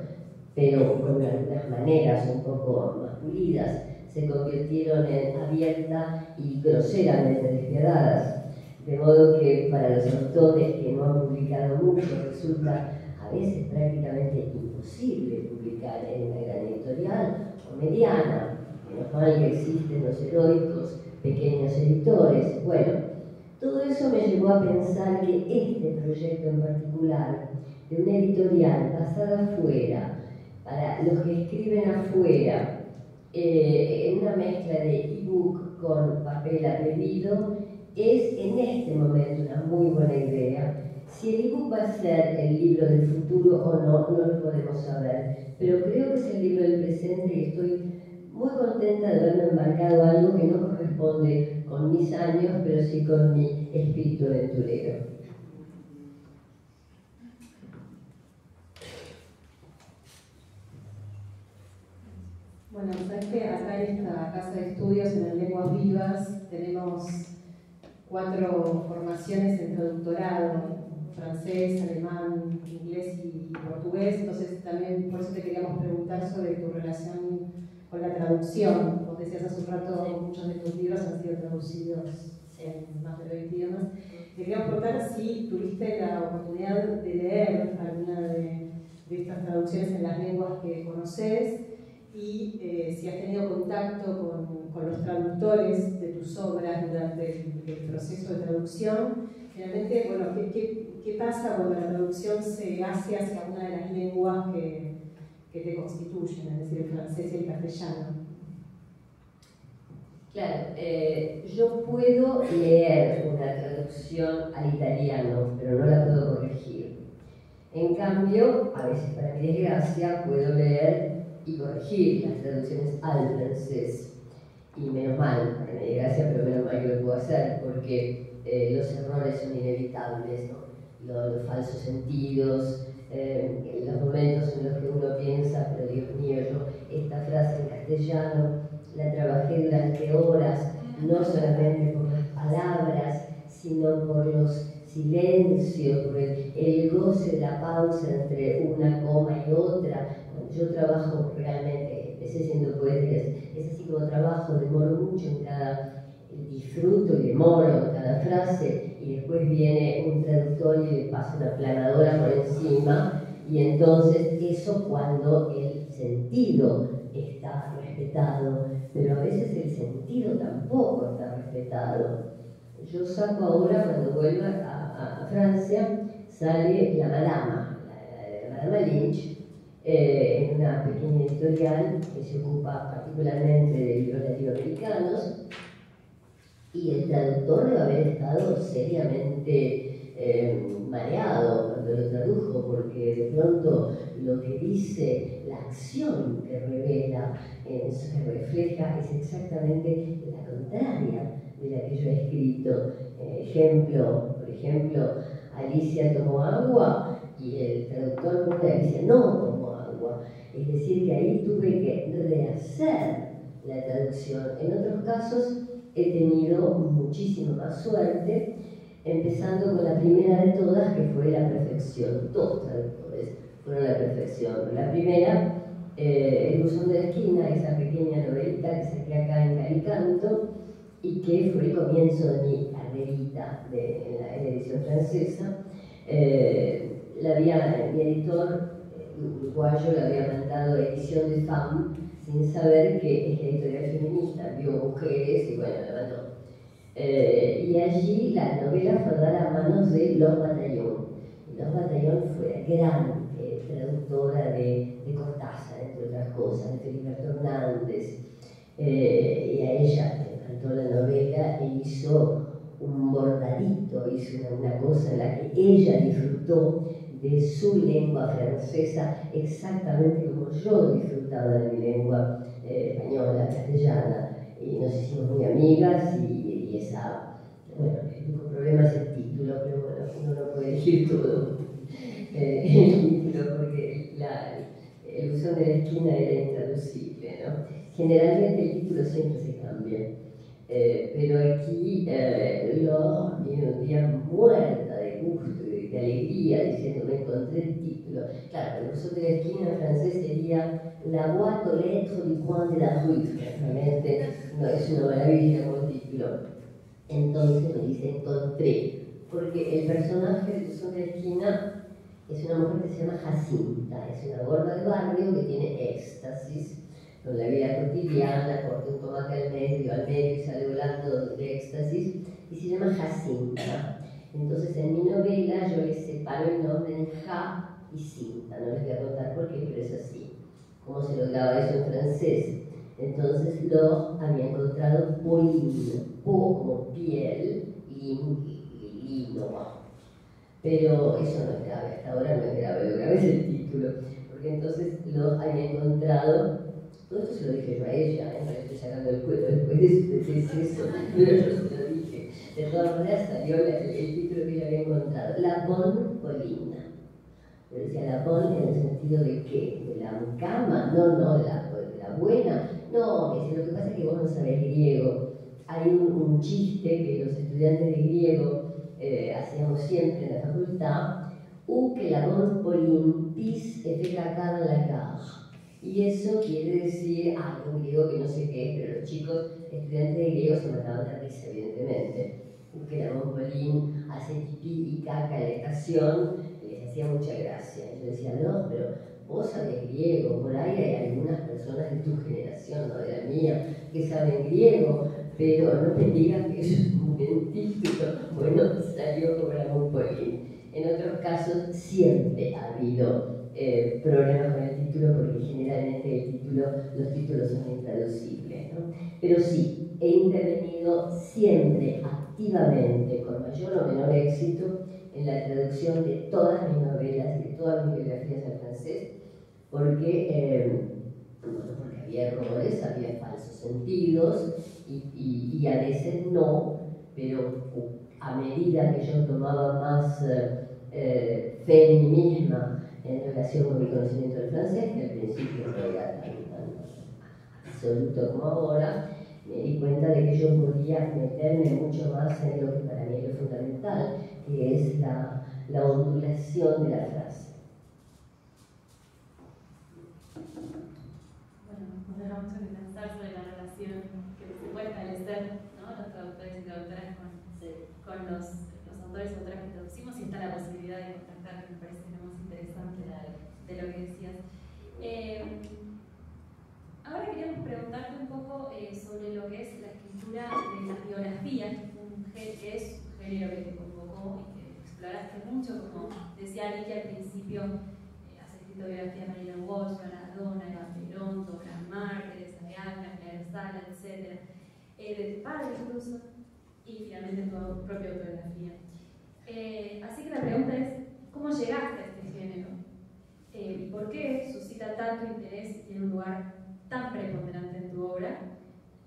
pero con algunas maneras un poco más pulidas, se convirtieron en abierta y groseramente despiadadas. De modo que para los autores que no han publicado mucho resulta a veces prácticamente imposible publicar en una gran editorial o mediana. Menos mal que existen los heroicos pequeños editores. Bueno, todo eso me llevó a pensar que este proyecto en particular, de una editorial basada afuera, para los que escriben afuera, en una mezcla de ebook con papel a pedido, es en este momento una muy buena idea. Si el ebook va a ser el libro del futuro o no, no lo podemos saber, pero creo que es el libro del presente y estoy muy contenta de haberme embarcado algo que no corresponde con mis años, pero sí con mi espíritu aventurero. Bueno, sabes que acá en esta casa de estudios, en las lenguas vivas, tenemos 4 formaciones en traductorado, francés, alemán, inglés y portugués. Entonces también por eso te queríamos preguntar sobre tu relación con la traducción. Vos decías hace un rato, muchos de tus libros han sido traducidos en más de 20 idiomas. Te queríamos preguntar si tuviste la oportunidad de leer alguna de estas traducciones en las lenguas que conoces y si has tenido contacto con los traductores de tus obras durante el proceso de traducción. Finalmente, bueno, ¿qué pasa cuando la traducción se hace hacia una de las lenguas que te constituyen, es decir, el francés y el castellano? Claro, yo puedo leer una traducción al italiano, pero no la puedo corregir. En cambio, a veces para mi desgracia, puedo leer y corregir las traducciones al francés. Y menos mal, para mi desgracia, pero menos mal que lo puedo hacer, porque los errores son inevitables, ¿no? Los falsos sentidos, los momentos en los que uno piensa, pero Dios mío, yo esta frase en castellano la trabajé durante horas, no solamente por las palabras, sino por los silencios, por el goce de la pausa entre una coma y otra. Yo trabajo realmente, empecé siendo poeta, es así como trabajo, demoro mucho en cada, disfruto y demoro en cada frase, y después viene un traductor y le pasa una planadora por encima, y entonces eso cuando el sentido está respetado, pero a veces el sentido tampoco está respetado. Yo saco ahora, cuando vuelva a Francia, sale La Madama Lynch, en una pequeña editorial que se ocupa particularmente de libros latinoamericanos, y el traductor debe haber estado seriamente mareado cuando lo tradujo, porque de pronto lo que dice, la acción que revela, que refleja, es exactamente la contraria de la que yo he escrito. Por ejemplo, Alicia tomó agua y el traductor pone Alicia no tomó agua. Es decir, que ahí tuve que rehacer la traducción. En otros casos he tenido muchísimo más suerte, empezando con la primera de todas, que fue La Perfección. Dos traductores fueron La Perfección. La primera, El Buzón de la Esquina, esa pequeña novelita que saqué acá en Calicanto, y que fue el comienzo de mi carrerita en la edición francesa. Mi editor uruguayo le había mandado Edición de Femme, sin saber que es la editorial feminista, vio mujeres y bueno, la mandó. Y allí la novela fue dada a manos de Los Batallón. Los Batallón fue la gran traductora de Cortázar, entre otras cosas, de Feliberto Hernández. Y a ella le encantó la novela e hizo un bordadito, hizo una cosa en la que ella disfrutó de su lengua francesa exactamente como yo disfrutaba de mi lengua española, castellana, y nos hicimos muy amigas y esa, bueno, el único problema es el título, pero bueno, uno no puede elegir todo el título porque El Buzón de la Esquina era intraducible, ¿no? Generalmente el título siempre se cambia. Pero aquí Laure viene un día muerta de gusto y de alegría diciendo me encontré el título. Claro, El Buzón de la Esquina en francés sería La boîte aux lettres du coin de la rue. Realmente no es una maravilla como título. Entonces me dice encontré, porque el personaje del Buzón de la Esquina es una mujer que se llama Jacinta, es una gorda de barrio que tiene éxtasis con la vida cotidiana, corta un tomate al medio y sale volando de éxtasis, y se llama Jacinta. Entonces en mi novela yo le separo el nombre en Ja y Cinta, no les voy a contar por qué, pero es así. ¿Cómo se lograba eso en francés? Entonces lo había encontrado Pauline, po como piel, lino. Pero eso no es grave, hasta ahora no es grave, lo grave es el título, porque entonces lo había encontrado. Todo esto se lo dije yo a ella, le estoy sacando el cuero después de eso, pero yo se lo dije. De todas maneras salió el título que ella había encontrado, La Bonne Paulina. Pero decía La Bonne en el sentido de qué, de la mucama, no, de la buena. No, me dice, lo que pasa es que vos no sabés griego. Hay un chiste que los estudiantes de griego hacíamos siempre en la facultad, que la bonne Pauline pis et caca dans la cage. Y eso quiere decir algo en griego que no sé qué es, pero los chicos estudiantes de griego se mataban de risa, evidentemente. Que la bonne Pauline hace pipí y caca en la estación, les hacía mucha gracia. Yo decía, no, pero vos sabés griego, por ahí hay algunas personas de tu generación, no de la mía, que saben griego, pero no me digas que eso es un buen título. Bueno, salió como la bonne Pauline. En otros casos siempre ha habido problemas con el título porque generalmente los títulos son intraducibles, ¿no? Pero sí, he intervenido siempre activamente, con mayor o menor éxito, en la traducción de todas mis novelas y de todas mis biografías al francés, porque había errores, había falsos sentidos y a veces no, pero a medida que yo tomaba más fe en mí misma en relación con mi conocimiento del francés, que al principio no era tan absoluto como ahora, me di cuenta de que yo podía meterme mucho más en lo que para mí es lo fundamental, que es la ondulación de la frase. Bueno, nos deja mucho que pensar sobre la relación que se puede establecer, ¿no?, los traductores y traductoras con los autores y autoras que traducimos, y está la posibilidad de contactar, que me parece lo más interesante de lo que decías. Ahora queríamos preguntarte un poco sobre lo que es la escritura de las biografías, que es un género que te convocó y que exploraste mucho, como decía Alicia al principio. Has escrito biografías de Marilyn Walsh, Maradona, Eva Perón, Tomás Márquez, Ariadna, Claire Sala, etc. De tu padre incluso, y finalmente tu propia autobiografía. Así que la pregunta es, ¿cómo llegaste a este género? ¿Y por qué suscita tanto interés y tiene un lugar tan preponderante en tu obra?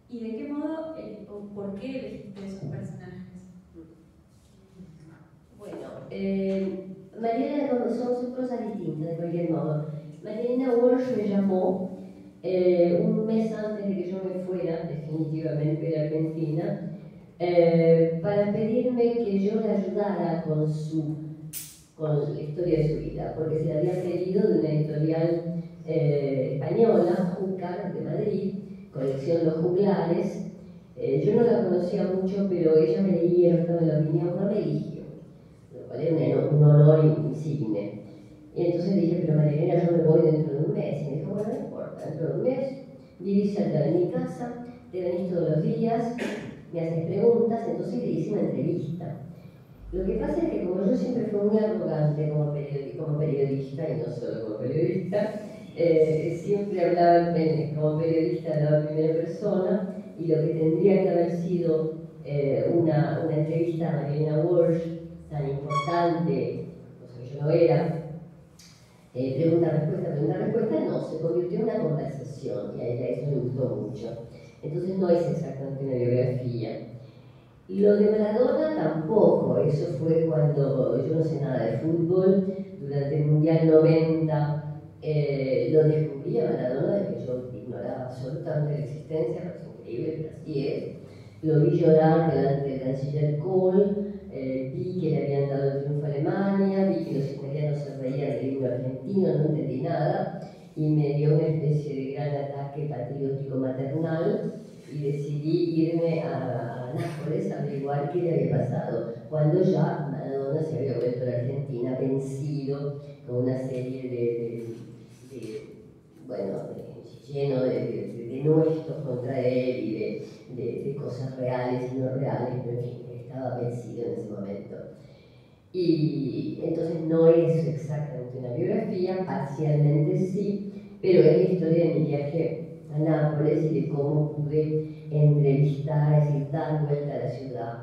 ¿Y de qué modo o por qué elegiste esos personajes? Bueno, Mariana, son cosas distintas de cualquier modo. Mariana Walsh me llamó un mes antes de que yo me fuera definitivamente de Argentina, para pedirme que yo le ayudara con la historia de su vida, porque se la había pedido de una editorial española, Júcar, de Madrid, colección Los Juglares. Yo no la conocía mucho, pero ella me leía, estaba en la opinión con religio, lo cual era un honor insigne. Y entonces le dije, pero María Elena, yo me voy dentro de un mes. Y me dijo, bueno, no importa, dentro de un mes vivís cerca de mi casa, te venís todos los días, me haces preguntas. Entonces le hice una entrevista. Lo que pasa es que como yo siempre fui muy arrogante como periodista, y no solo como periodista, siempre hablaba como periodista, hablaba en primera persona, y lo que tendría que haber sido una entrevista a Marielena Walsh, tan importante, cosa que yo no era, pregunta-respuesta, no, se convirtió en una conversación, y a ella eso le gustó mucho. Entonces no es exactamente una biografía. Y lo de Maradona tampoco, eso fue cuando yo no sé nada de fútbol, durante el Mundial 90 lo descubrí a Maradona, de que yo ignoraba absolutamente la existencia, pero es increíble, pero así es. Lo vi llorar delante del canciller Kohl, vi que le habían dado el triunfo a Alemania, vi que los italianos se reían del himno argentino, no entendí nada, y me dio una especie de gran ataque patriótico maternal, y decidí irme a Nápoles a averiguar qué le había pasado, cuando ya Maradona se había vuelto a la Argentina vencido con una serie lleno de denuestos contra él y de cosas reales y no reales, pero en fin, estaba vencido en ese momento. Y entonces no es exactamente una biografía, parcialmente sí, pero es la historia de mi viaje a Nápoles y de cómo pude entrevistar, es decir, dar vuelta a la ciudad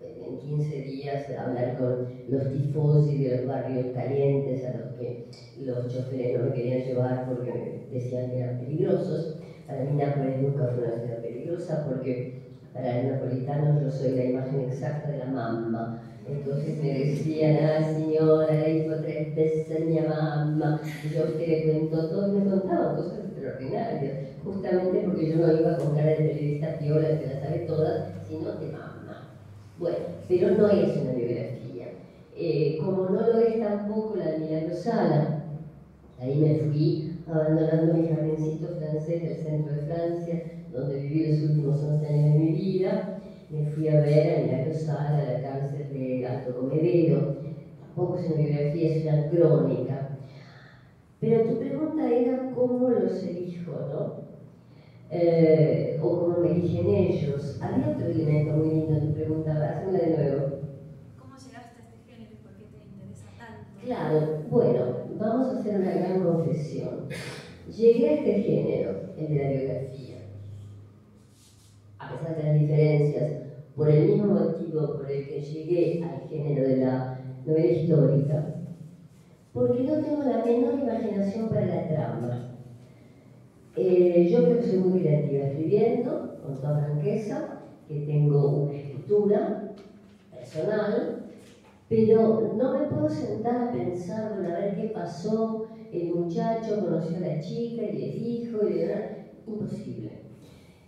en 15 días, hablar con los tifosi de los barrios calientes a los que los choferes no me querían llevar porque decían que eran peligrosos. Para mí Nápoles nunca fue una ciudad peligrosa porque para los napolitanos yo soy la imagen exacta de la mamma. Entonces me decían, señora, le dijo 3 veces mi mamá, y yo a usted le cuento todo, y me contaban cosas extraordinarias, justamente porque yo no iba con cara de periodista piola que la sabe todas, sino de mamá. Bueno, pero no es una biografía. Como no lo es tampoco la de Milagro Sala, ahí me fui abandonando mi jardincito francés del centro de Francia, donde viví los últimos 11 años de mi vida. Me fui a ver a Milagro Sala, a la cárcel de Alto Comedero. Tampoco es una biografía, es una crónica. Pero tu pregunta era cómo los elijo, ¿no? O cómo me eligen ellos. Había otro elemento muy lindo en tu pregunta, házmela de nuevo. ¿Cómo llegaste a este género y por qué te interesa tanto? Claro, bueno, vamos a hacer una gran confesión. Llegué a este género, el de la biografía, a pesar de las diferencias, por el mismo motivo por el que llegué al género de la novela histórica, porque no tengo la menor imaginación para la trama. Yo creo que soy muy creativa escribiendo, con toda franqueza, que tengo una escritura personal, pero no me puedo sentar a pensar, bueno, a ver qué pasó, el muchacho conoció a la chica y le dijo, imposible.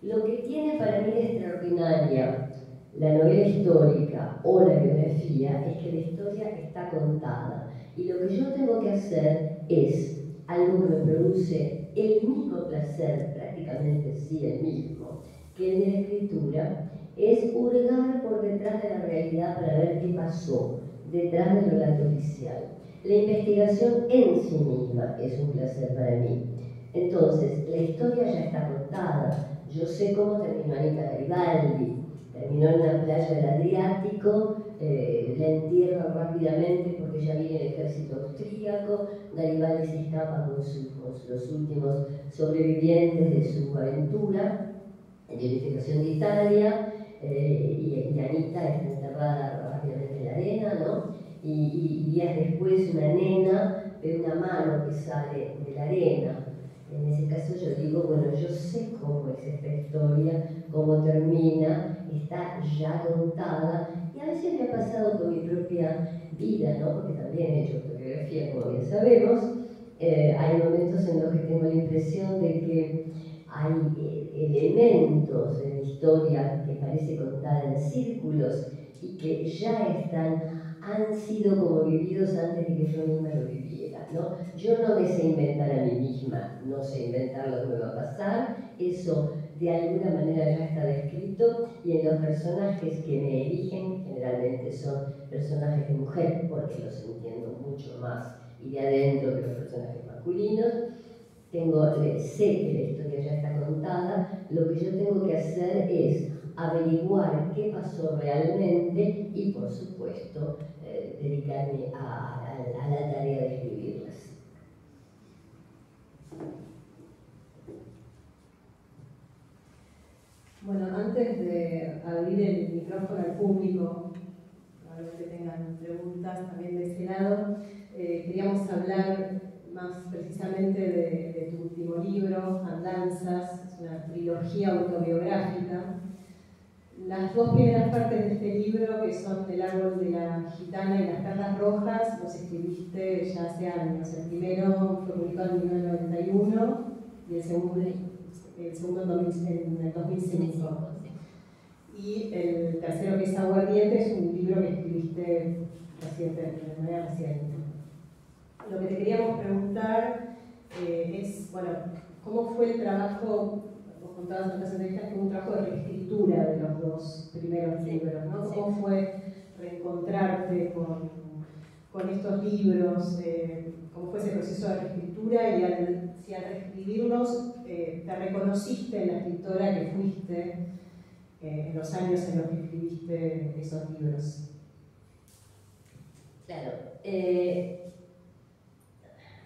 Lo que tiene para mí de extraordinaria la novela histórica o la biografía es que la historia está contada, y lo que yo tengo que hacer es algo que me produce el mismo placer, prácticamente sí el mismo, que el de la escritura, es hurgar por detrás de la realidad para ver qué pasó detrás del relato oficial. La investigación en sí misma es un placer para mí. Entonces, la historia ya está contada. Yo sé cómo terminó Anita Garibaldi. Terminó en una playa del Adriático, la entierran rápidamente porque ya viene el ejército austríaco. Garibaldi se escapa con los últimos sobrevivientes de su aventura de unificación de Italia, y Anita está enterrada rápidamente en la arena, ¿no? Y días después una nena ve una mano que sale de la arena. En ese caso yo digo, bueno, yo sé cómo es esta historia, cómo termina, está ya contada, y a veces me ha pasado con mi propia vida, ¿no? Porque también he hecho autobiografía, como bien sabemos, hay momentos en los que tengo la impresión de que hay elementos en la historia que parece contada en círculos y que ya han sido como vividos antes de que yo misma lo viviera, ¿no? Yo no me sé inventar a mí misma, no sé inventar lo que me va a pasar, eso de alguna manera ya está descrito, y en los personajes que me eligen generalmente son personajes de mujer, porque los entiendo mucho más y de adentro que los personajes masculinos. Sé que la historia ya está contada, lo que yo tengo que hacer es averiguar qué pasó realmente y, por supuesto, dedicarme a la tarea de escribirlas. Bueno, antes de abrir el micrófono al público, probablemente tengan preguntas también de ese lado, queríamos hablar más precisamente de tu último libro, Andanzas, es una trilogía autobiográfica. Las dos primeras partes de este libro, que son El árbol de la gitana y Las perlas rojas, los escribiste ya hace años. El primero fue publicado en 1991 y el segundo en el 2005. Y el tercero, que es Aguardiente, es un libro que escribiste de manera reciente. Lo que te queríamos preguntar es, bueno, ¿cómo fue el trabajo? Vos contabas en otras entrevistas que fue un trabajo de reescritura de los dos primeros libros, ¿no? ¿Cómo fue reencontrarte con estos libros? ¿Cómo fue ese proceso de reescritura? Y si al reescribirlos te reconociste en la escritora que fuiste en los años en los que escribiste esos libros. Claro.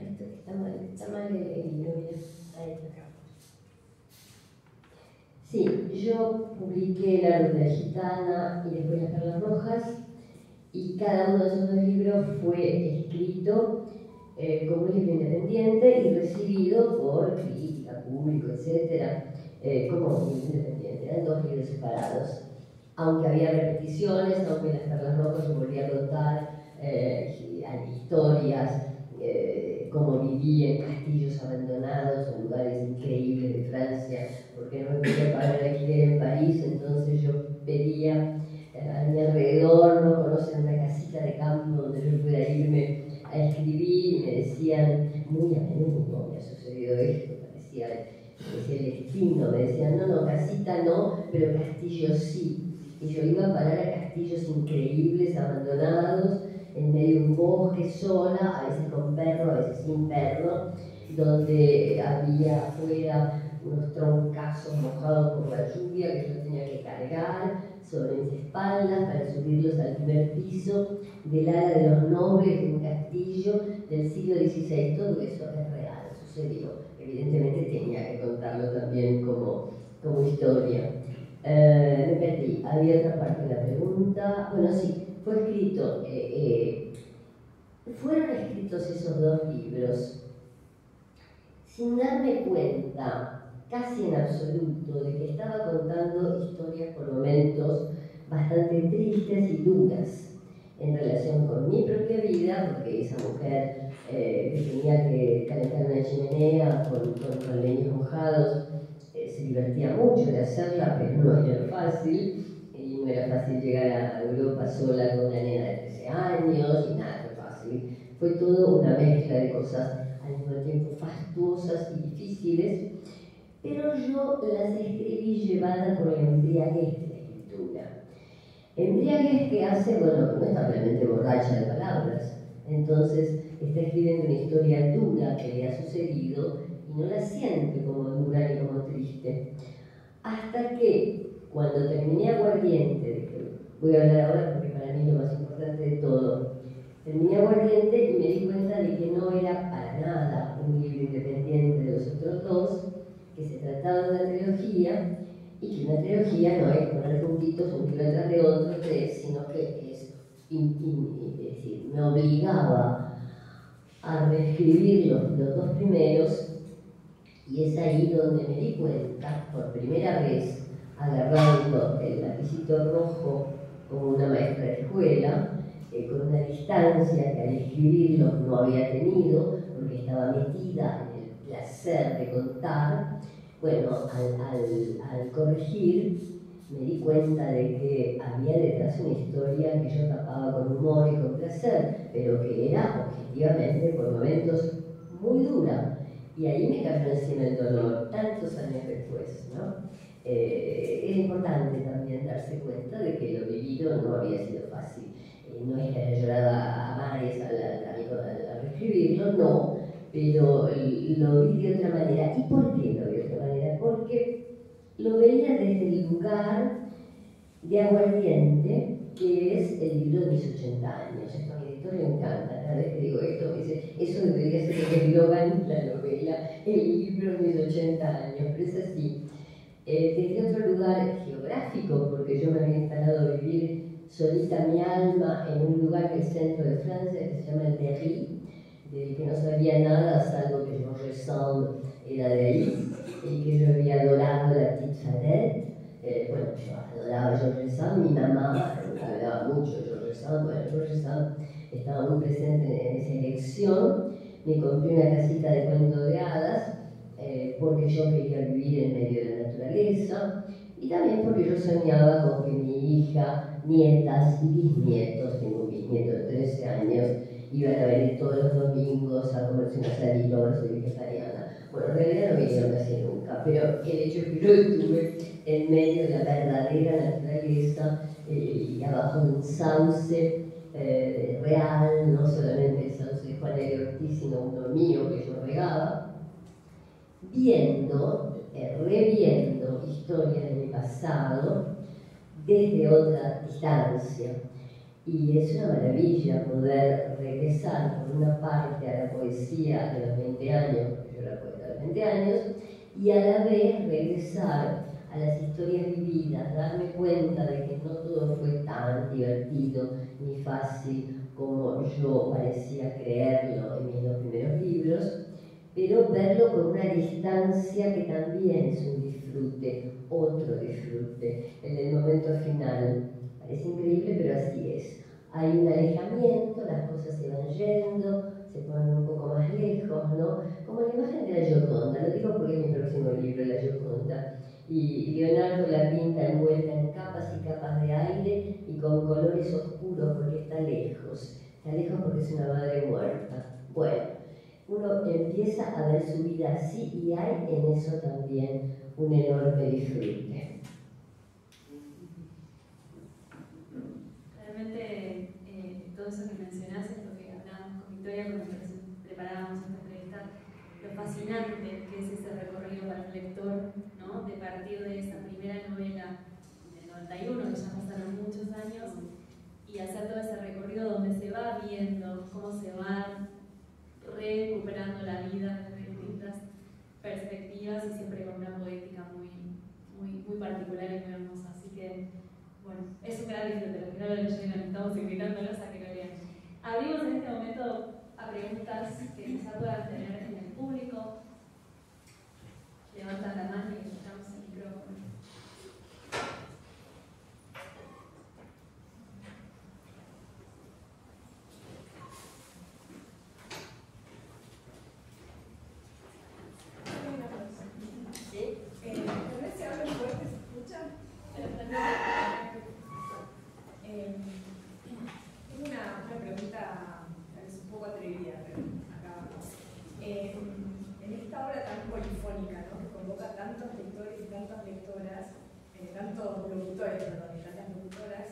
Esto está mal el libro, mira. Ahí está. Sí, yo publiqué El árbol de la gitana y después Las perlas rojas, y cada uno de esos dos libros fue escrito como un libro independiente y recibido por crítica, público, etc. Como un libro independiente. Eran dos libros separados. Aunque había repeticiones, aunque en Las perlas rojas yo volví a contar historias, como viví en castillos abandonados, en lugares increíbles de Francia, porque no me podía pagar el alquiler en París, entonces yo pedía a mi alrededor, no conocen una casita de campo donde yo pudiera irme a escribir, y me decían, muy a menudo me ha sucedido esto, parecía el destino, me decían, no, casita no, pero castillo sí. Y yo iba a parar a castillos increíbles, abandonados, en medio de un bosque, sola, a veces con perro, a veces sin perro, donde había afuera unos troncazos mojados por la lluvia que yo tenía que cargar sobre mis espaldas para subirlos al primer piso del ala de los nobles de un castillo del siglo XVI. Todo eso es real, sucedió. Evidentemente tenía que contarlo también como historia. Me perdí, había otra parte de la pregunta. Bueno, sí, fue escrito, fueron escritos esos dos libros sin darme cuenta, casi en absoluto, de que estaba contando historias por momentos bastante tristes y duras en relación con mi propia vida, porque esa mujer que tenía que calentar una chimenea con leños mojados, se divertía mucho de hacerla, pero no era fácil, y no era fácil llegar a Europa sola con una nena de 13 años, y nada fue fácil. Fue todo una mezcla de cosas al mismo tiempo fastuosas y difíciles, pero yo las escribí llevada por la embriaguez de la escritura. Embriaguez que hace, bueno, no está realmente borracha de palabras, entonces está escribiendo una historia dura que le ha sucedido y no la siente como dura ni como triste. Hasta que, cuando terminé Aguardiente, de que voy a hablar ahora porque para mí es lo más importante de todo, terminé Aguardiente y me di cuenta de que no era para nada un libro independiente de los otros dos, que se trataba de una trilogía, y que una trilogía no es poner juntitos un libro detrás de otro, sino que es decir, me obligaba a reescribir los dos primeros, y es ahí donde me di cuenta, por primera vez, agarrando el lapicito rojo como una maestra de escuela, con una distancia que al escribirlos no había tenido, porque estaba metida en el placer de contar, bueno, al corregir me di cuenta de que había detrás una historia que yo tapaba con humor y con placer, pero que era objetivamente por momentos muy dura. Y ahí me cayó encima el dolor, tantos años después, ¿no? Era importante también darse cuenta de que lo vivido no había sido fácil. No es que haya llorado a mares al reescribirlo, no, pero lo vi de otra manera. ¿Y por qué lo vi de otra manera? Porque lo veía desde el lugar de Aguardiente, que es el libro de mis 80 años. Esto a mi editor le encanta, cada vez que digo esto, me dice, eso debería ser el eslogan de la novela, el libro de mis 80 años, pero es así. Desde otro lugar geográfico, porque yo me había instalado a vivir solita mi alma en un lugar que es el centro de Francia, que se llama el Berry, del que no sabía nada, salvo que Georges Sand era de ahí, y que yo había adorado la Petite Fadette. Bueno, yo adoraba a Georges Sand, mi mamá hablaba mucho de Georges Sand, bueno, Georges Sand estaba muy presente en esa elección. Me compré una casita de cuento de hadas, porque yo quería vivir en medio de la naturaleza, y también porque yo soñaba con que mi hija, nietas y bisnietos, tengo un bisnieto de 13 años, iban a venir todos los domingos a comerse una salida, ahora soy vegetariana. Bueno, en realidad no vinieron casi nunca, pero el hecho es que yo estuve en medio de la verdadera naturaleza y abajo de un sauce real, no solamente el sauce de Juan L. Ortiz, sino uno mío que yo regaba, viendo, reviendo historias de mi pasado desde otra distancia. Y es una maravilla poder regresar por una parte a la poesía de los 20 años, porque yo era poeta de los 20 años, y a la vez regresar a las historias vividas, darme cuenta de que no todo fue tan divertido ni fácil como yo parecía creerlo en mis dos primeros libros, pero verlo con una distancia que también es un disfrute, otro disfrute, el del momento final. Parece increíble, pero así es. Hay un alejamiento, las cosas se van yendo, se ponen un poco más lejos, ¿no? Como la imagen de la Gioconda, lo digo porque es mi próximo libro, La Gioconda, y Leonardo la pinta envuelta en capas y capas de aire y con colores oscuros porque está lejos porque es una madre muerta. Bueno, uno empieza a ver su vida así y hay en eso también un enorme disfrute. Realmente todo eso que mencionás es lo que hablábamos con Victoria cuando preparábamos esta entrevista, lo fascinante que es ese recorrido para el lector, ¿no? De partir de esa primera novela del 91, que ya pasaron muchos años, y hacer todo ese recorrido donde se va viendo cómo se va recuperando la vida desde distintas perspectivas y siempre con una poética muy particular y muy hermosa. Así que, bueno, es un gran disfrute. Los que no lo leyeron, estamos invitándolos a que lo lean. Abrimos en este momento a preguntas que quizá puedan tener en el público. Levantan la mano y escuchamos el micrófono. Tantos locutores, perdón, y tantas locutoras,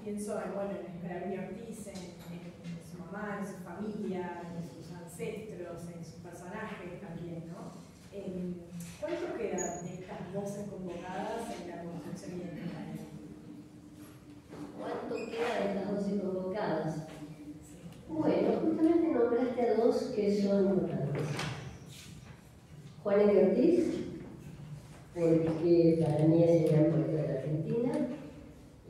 pienso bueno, en Carolina Ortiz, en su mamá, en su familia, en sus ancestros, en sus personajes también, ¿no? ¿Cuánto queda de estas voces convocadas en la construcción identitaria? ¿Cuánto queda de estas voces convocadas? Bueno, justamente nombraste a dos que son importantes. Juan L. Ortiz, porque para mí es el gran poeta de la Argentina,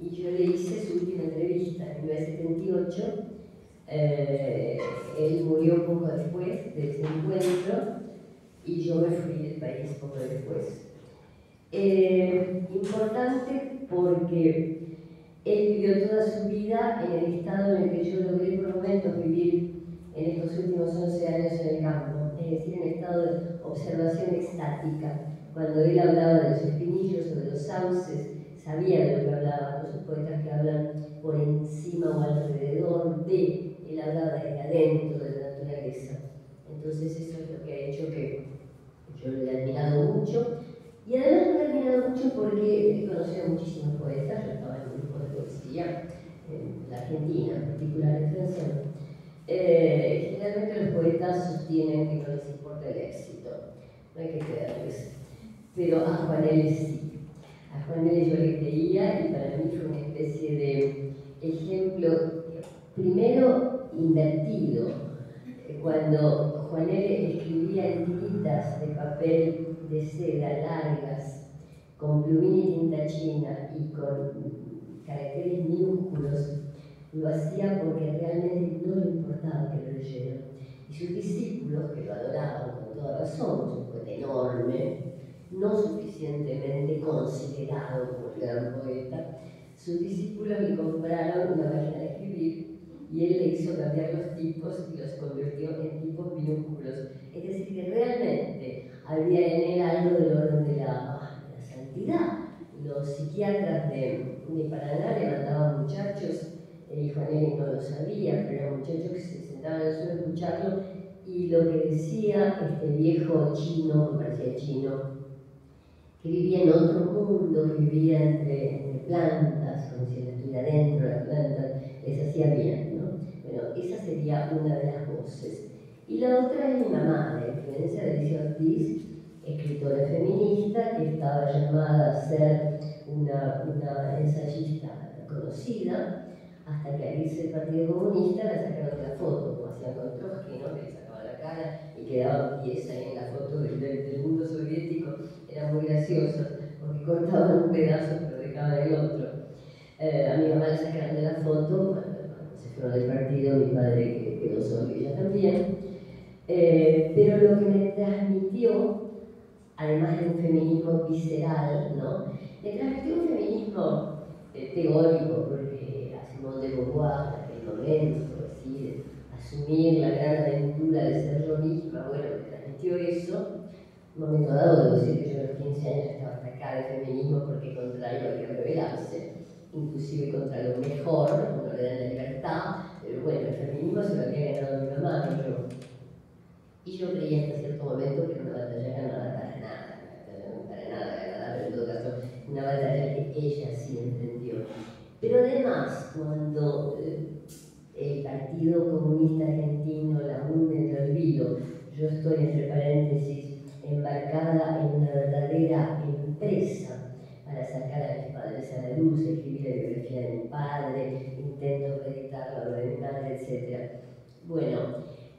y yo le hice su última entrevista en 1978. Él murió poco después de ese encuentro y yo me fui del país poco después. Importante porque él vivió toda su vida en el estado en el que yo logré por momentos vivir en estos últimos 11 años en el campo, es decir, en estado de observación extática. Cuando él hablaba de los espinillos o de los sauces, sabía de lo que hablaba, los poetas que hablan por encima o alrededor de, él hablaba desde adentro de la naturaleza. Entonces eso es lo que ha hecho que yo lo he admirado mucho, y además lo he admirado mucho porque he conocido a muchísimos poetas. Yo estaba en un grupo de poesía en la Argentina, en particular en Francia. Generalmente los poetas sostienen que no les importa el éxito, no hay que creerles, pero a Juan L. sí. A Juan L. yo le creía, y para mí fue una especie de ejemplo, primero invertido. Cuando Juan L. escribía en tiritas de papel de seda largas, con plumín y tinta china y con caracteres minúsculos, lo hacía porque realmente no le importaba que lo leyeran. Y sus discípulos, que lo adoraban con toda razón, es un poeta enorme, no suficientemente considerado como el gran poeta, sus discípulos le compraron una máquina de escribir y él le hizo cambiar los tipos y los convirtió en tipos minúsculos. Es decir, que realmente había en él algo del orden de la santidad. Los psiquiatras de Paraná le mandaban muchachos, y Juan L. no lo sabía, pero eran muchachos que se sentaban en el suelo a escucharlo, y lo que decía este viejo chino, me parecía chino, que vivía en otro mundo, que vivía entre plantas, como si él estuviera dentro de las plantas, les hacía bien, ¿no? Bueno, esa sería una de las voces. Y la otra es mi mamá, la influencia de Alicia Ortiz, escritora feminista, que estaba llamada a ser una ensayista conocida, hasta que al irse del Partido Comunista la sacaron de la foto, como hacían con Trotsky, ¿no? Que le sacaban la cara y quedaban pies ahí en la foto del mundo soviético. Era muy gracioso, porque cortaban un pedazo pero dejaban el otro. A mi mamá la sacaron de la foto, cuando se fueron del partido, mi padre quedó solo y ella también. Pero lo que me transmitió, además de un feminismo visceral, ¿no? Me transmitió un feminismo teórico, porque a Simone de Beauvoir, en aquel momento, así, asumir la gran aventura de ser yo misma, bueno, me transmitió eso. Un momento dado, debo decir que yo a los 15 años estaba hasta acá de feminismo, porque contra ello había que rebelarse, inclusive contra lo mejor, uno le da la libertad, pero bueno, el feminismo se lo había ganado mi mamá, no yo. Y yo creía hasta cierto momento que era una batalla ganada para nada ganada, pero en todo caso, una batalla que ella sí entendió. Pero además, cuando el Partido Comunista Argentino la hunde en el olvido, yo estoy, entre paréntesis, embarcada en una verdadera empresa para sacar a mis padres a la luz, escribir la biografía de mi padre, intento reeditar la obra de mi madre, etc. Bueno,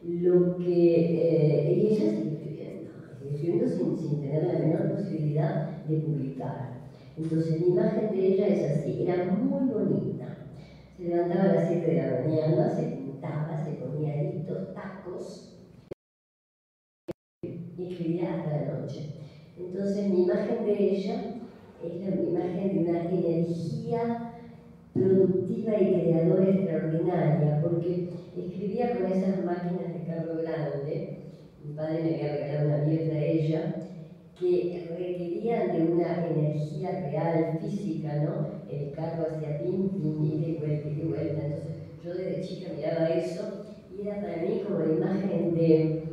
lo que y ella sigue escribiendo sin tener la menor posibilidad de publicar. Entonces la imagen de ella es así, era muy bonita. Se levantaba a las 7 de la mañana, se pintaba, se ponía aritos, tacos, y escribía hasta la noche. Entonces mi imagen de ella es la imagen de una energía productiva y creadora extraordinaria, porque escribía con esas máquinas de carro grande. Mi padre me había regalado una letra de ella, que requerían de una energía real, física, ¿no? El carro hacía pin, pin, ida y vuelta, ida y vuelta. Entonces yo desde chica miraba eso y era para mí como la imagen de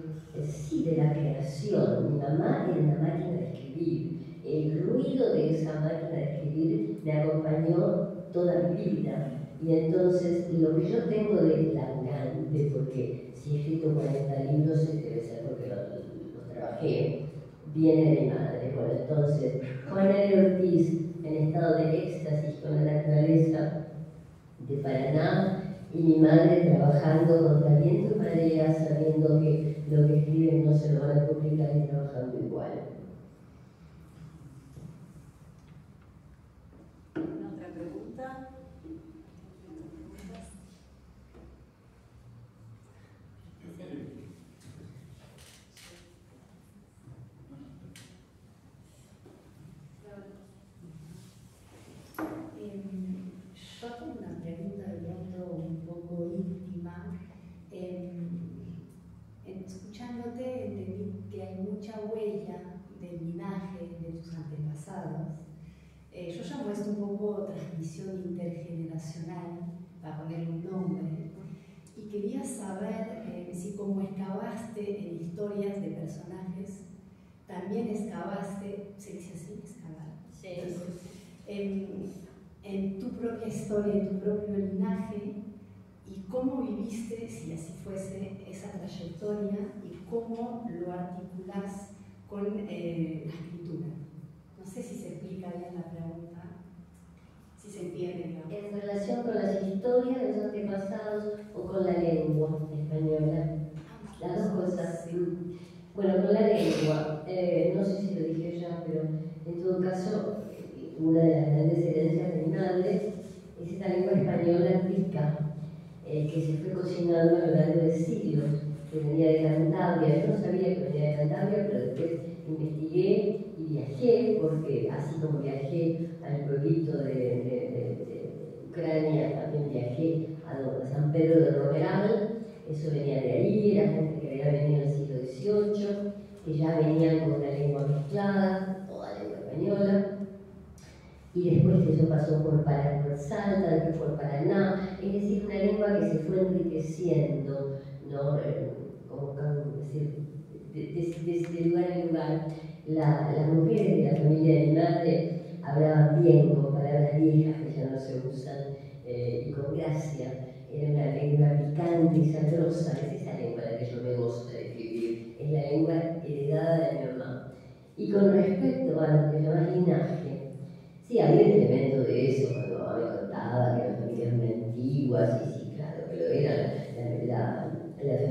la creación. Mi mamá era una máquina de escribir. El ruido de esa máquina de escribir me acompañó toda mi vida. Y entonces lo que yo tengo de laburante, porque si he escrito 40 libros debe ser porque los trabajé, viene de mi madre. Bueno, entonces Juan L. Ortiz, en estado de éxtasis con la naturaleza de Paraná, y mi madre trabajando contra viento y marea, sabiendo que lo que escriben no se lo van a publicar y trabajando igual. ¿Otra pregunta? Yo tengo una pregunta de pronto un poco íntima. yo llamo esto un poco transmisión intergeneracional, para ponerle un nombre, y quería saber si como excavaste en historias de personajes, también excavaste, ¿se dice así? Excavar. Sí. En tu propia historia, en tu propio linaje, y cómo viviste, si así fuese, esa trayectoria y cómo lo articulás con la escritura. No sé si se explica bien la pregunta, si se entiende, digamos. ¿En relación con las historias de los antepasados o con la lengua española? Las dos cosas. Bueno, con la lengua, no sé si lo dije ya, pero en todo caso, una de las grandes herencias de mi madre es esta lengua española rica, que se fue cocinando a lo largo de siglos, que venía de Cantabria. Yo no sabía que venía de Cantabria, pero después investigué y viajé, porque así como viajé al pueblito de Ucrania, también viajé a San Pedro de Romeral. Eso venía de ahí, era gente que había venido en el siglo XVIII, que ya venían con una lengua mezclada, toda lengua española. Y después eso pasó por Salta, después por Paraná, es decir, una lengua que se fue enriqueciendo, ¿no? Como decir, de lugar en lugar. Las mujeres de la familia de mi madre hablaban bien, con palabras viejas que ya no se usan, y con gracia. Era una lengua picante y sabrosa, es esa lengua la que yo me gusta de escribir, es la lengua heredada de mi mamá. Y con respecto a lo que llamas linaje, sí, había un elemento de eso cuando mamá me contaba que las familias muy antiguas, y sí, claro, pero era la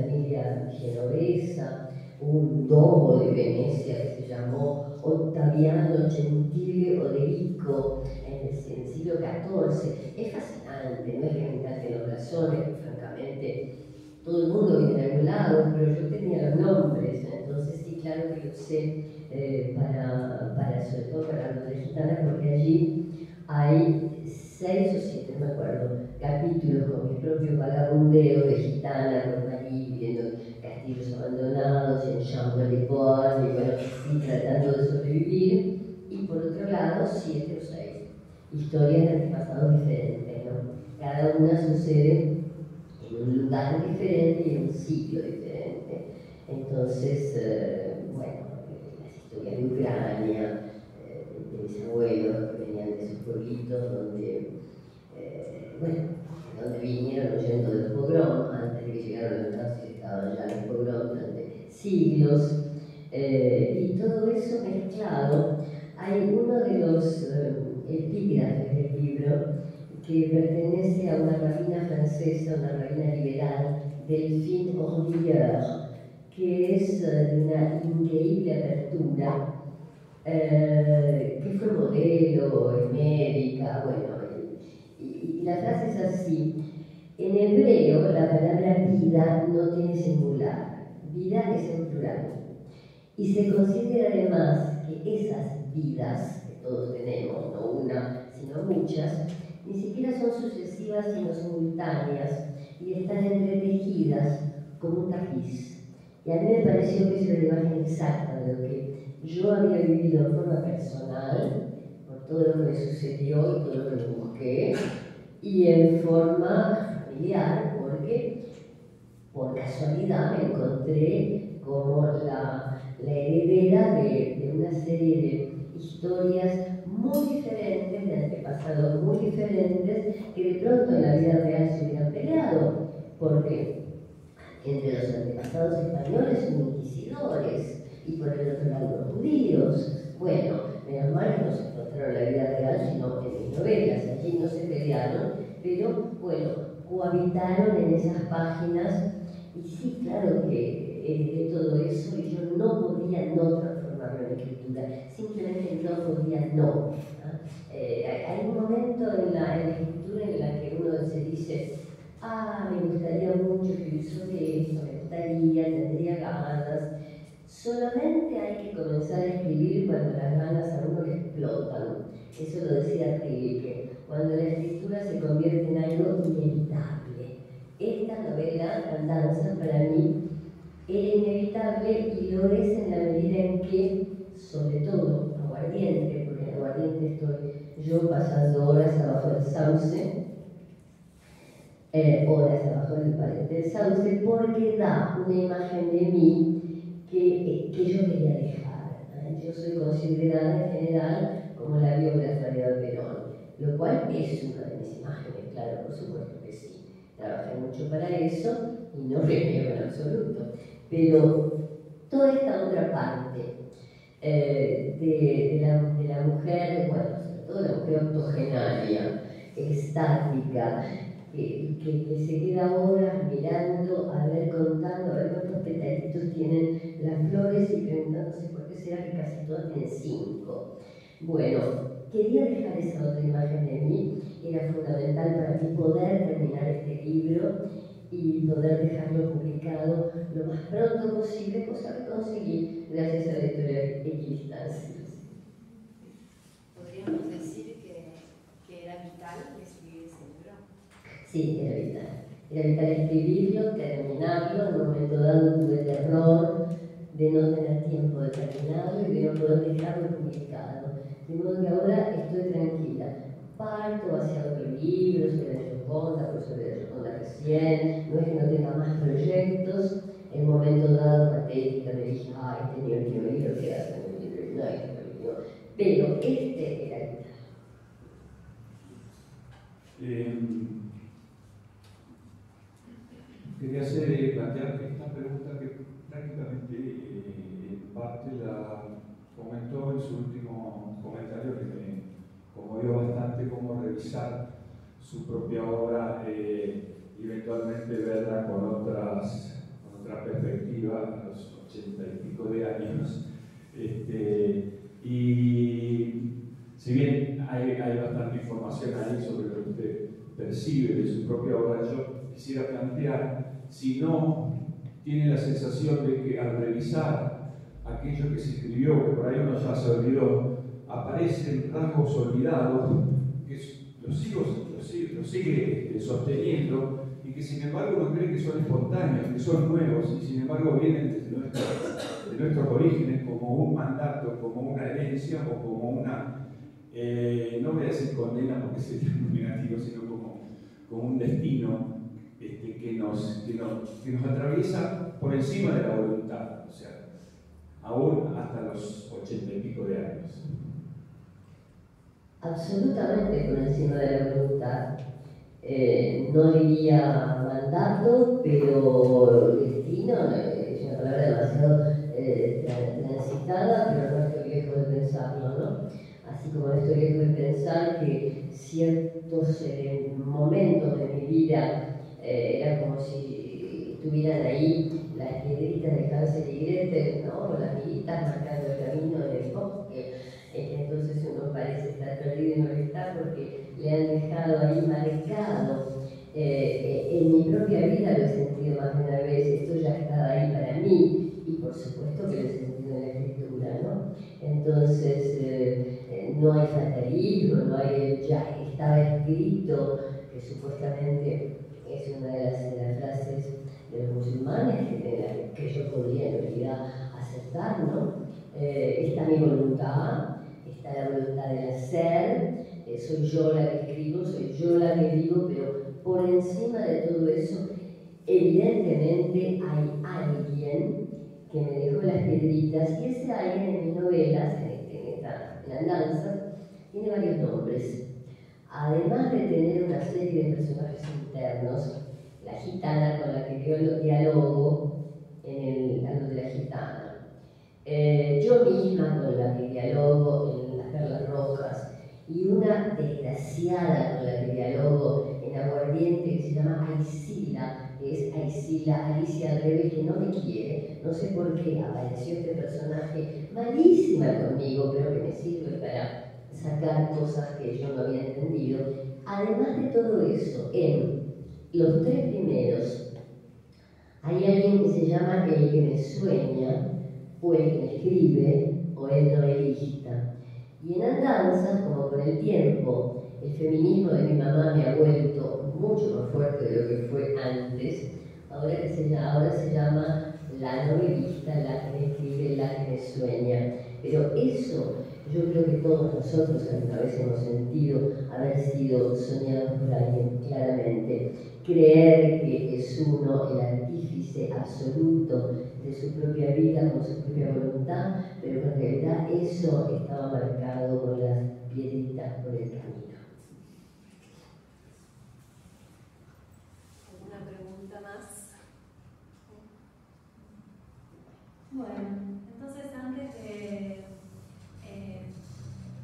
familia genovesa, un dogo de Venecia que se llamó Ottaviano Gentile Oderico en el siglo XIV. Es fascinante, no es que me encanten los blasones, que francamente todo el mundo viene de algún lado, pero yo tenía los nombres, entonces sí, claro que lo sé, sobre todo para los de gitanas, porque allí hay 6 o 7, no me acuerdo, capítulos con mi propio vagabundeo de gitana por París, viendo castillos abandonados en Chambord-les-Pont, y bueno, y tratando de sobrevivir. Y por otro lado, 7 o 6 historias de antepasados diferentes, ¿no? Cada una sucede en un lugar diferente y en un sitio diferente. Entonces, bueno, las historias de Ucrania, de mis abuelos que venían de esos pueblitos donde, donde vinieron huyendo de los pogroms, antes de que llegaran los nazis estaban ya los pogroms durante siglos, y todo eso mezclado. Hay uno de los epígrafes del libro que pertenece a una rabina francesa, una rabina liberal, Delphine Orlier, que es de una increíble apertura, que fue modelo, médica, bueno, y la frase es así: en hebreo la palabra vida no tiene singular, vida es en plural, y se considera además que esas vidas que todos tenemos, no una, sino muchas, ni siquiera son sucesivas sino simultáneas y están entretejidas como un tapiz. Y a mí me pareció que eso era la imagen exacta de lo que yo había vivido en forma personal, por todo lo que me sucedió y todo lo que me busqué, y en forma familiar, porque por casualidad me encontré como la heredera de una serie de historias muy diferentes, de antepasados muy diferentes, que de pronto en la vida real se hubieran peleado, porque entre los antepasados españoles son inquisidores y por el otro lado los judíos. Bueno, menos mal que no se encontraron en la vida real, sino en mis novelas. Allí no se pelearon, pero bueno, cohabitaron en esas páginas. Y sí, claro que heredé todo eso y yo no podía no transformarlo en escritura, simplemente no podía no. Hay un momento en la escritura en la que uno se dice: me gustaría mucho escribir sobre esto, me gustaría, tendría ganas. Solamente hay que comenzar a escribir cuando las ganas a uno le explotan. Eso lo decía Rilke, cuando la escritura se convierte en algo inevitable. Esta novela, Andanzas, para mí era inevitable, y lo es en la medida en que, sobre todo, Aguardiente, porque En Aguardiente estoy yo pasando horas abajo del sauce, horas abajo del sauce, porque da una imagen de mí que yo quería dejar. Yo soy considerada en general como la biógrafa de Perón, lo cual es una de mis imágenes, claro, por supuesto que sí. Trabajé mucho para eso y no reniego en absoluto. Pero toda esta otra parte de la mujer, bueno, sobre todo la mujer octogenaria, estática, que se queda horas mirando, a ver, contando, a ver cuántos petalitos tienen las flores y preguntándose por qué será que casi todas tienen 5. Bueno, quería dejar esa otra imagen de mí, era fundamental para mí poder terminar este libro y poder dejarlo publicado lo más pronto posible, cosa que conseguí gracias a la editorial Equidistancias. ¿Podríamos decir que era vital escribir ese libro? Sí, era vital. Era vital escribirlo, terminarlo. En un momento dado tuve terror de no tener tiempo de terminarlo y de no poder dejarlo publicado. De modo que ahora estoy tranquila. Parto hacia otro libro, sobre la Gioconda, por sobre la Gioconda recién, no es que no tenga más proyectos. En un momento dado, patética, me dije, este ni el último libro que hace, no hay último. Pero este era vital. Quería plantear esta pregunta que prácticamente en parte la comentó en su último comentario, que me conmovió bastante, cómo revisar su propia obra y eventualmente verla con otra perspectiva a los 80 y pico de años. Y si bien hay bastante información ahí sobre lo que usted percibe de su propia obra, yo quisiera plantear si no tiene la sensación de que al revisar aquello que se escribió, que por ahí uno ya se olvidó, aparecen rasgos olvidados que lo sigue sosteniendo y que sin embargo uno cree que son espontáneos, que son nuevos y sin embargo vienen de nuestros orígenes como un mandato, como una herencia o como una, no voy a decir condena porque sería muy negativo, sino como un destino que nos atraviesa por encima de la voluntad, o sea, aún hasta los 80 y pico de años. Absolutamente por encima de la voluntad. No diría mandato, pero destino es una palabra demasiado transitada, pero no estoy lejos de pensarlo, ¿no? Así como no estoy lejos de pensar que ciertos momentos de mi vida era como si estuvieran ahí las piedritas de Hansel y Gretel, ¿no? Las miguitas marcando el camino del bosque. Entonces uno parece estar perdido y no está porque le han dejado ahí marcado. En mi propia vida lo he sentido más de una vez, esto ya estaba ahí para mí y por supuesto que lo he sentido en la escritura, ¿no? Entonces no hay fatalismo, no hay ya estaba escrito, que supuestamente es una de las frases de los musulmanes que yo podría en realidad aceptar, ¿no? Está mi voluntad, está la voluntad del hacer, soy yo la que escribo, soy yo la que digo, pero por encima de todo eso, evidentemente hay alguien que me dejó las piedritas y ese alguien en mis novelas, en Andanzas, tiene varios nombres. Además de tener una serie de personajes internos, la gitana con la que dialogo en el algo de la gitana, yo misma con la que dialogo en Las Perlas Rojas y una desgraciada con la que dialogo en Aguardiente que se llama Aisila, que es Aisila Alicia al revés, que no me quiere, no sé por qué apareció este personaje malísima conmigo, pero que me sirve para sacar cosas que yo no había entendido. Además de todo eso, en los 3 primeros hay alguien que se llama el que me sueña, o el que me escribe, o el novelista. Y en Andanzas, como con el tiempo, el feminismo de mi mamá me ha vuelto mucho más fuerte de lo que fue antes, ahora se llama la novelista, la que me escribe, la que me sueña. Pero eso, yo creo que todos nosotros alguna vez hemos sentido haber sido soñados por alguien, claramente. Creer que es uno el artífice absoluto de su propia vida, con su propia voluntad, pero que en realidad eso estaba marcado con las piedritas por el camino. ¿Alguna pregunta más? Bueno, entonces antes de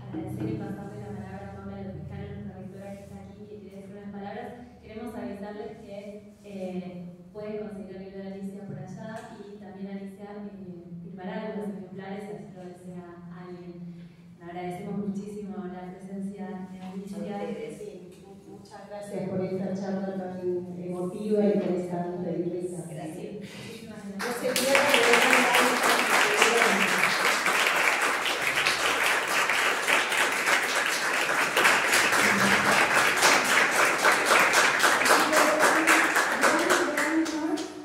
agradecer y pasarle la palabra a Paula Lopicano, nuestra rectora que está aquí, que quiere decir unas palabras, queremos avisarles que pueden conseguir el libro de Alicia por allá y también Alicia firmará los ejemplares si así lo desea alguien. Agradecemos muchísimo la presencia de Alicia. Sí, muchas gracias por esta charla tan emotiva y interesante y rica. Gracias. Muchísimas No gracias. se pierdan de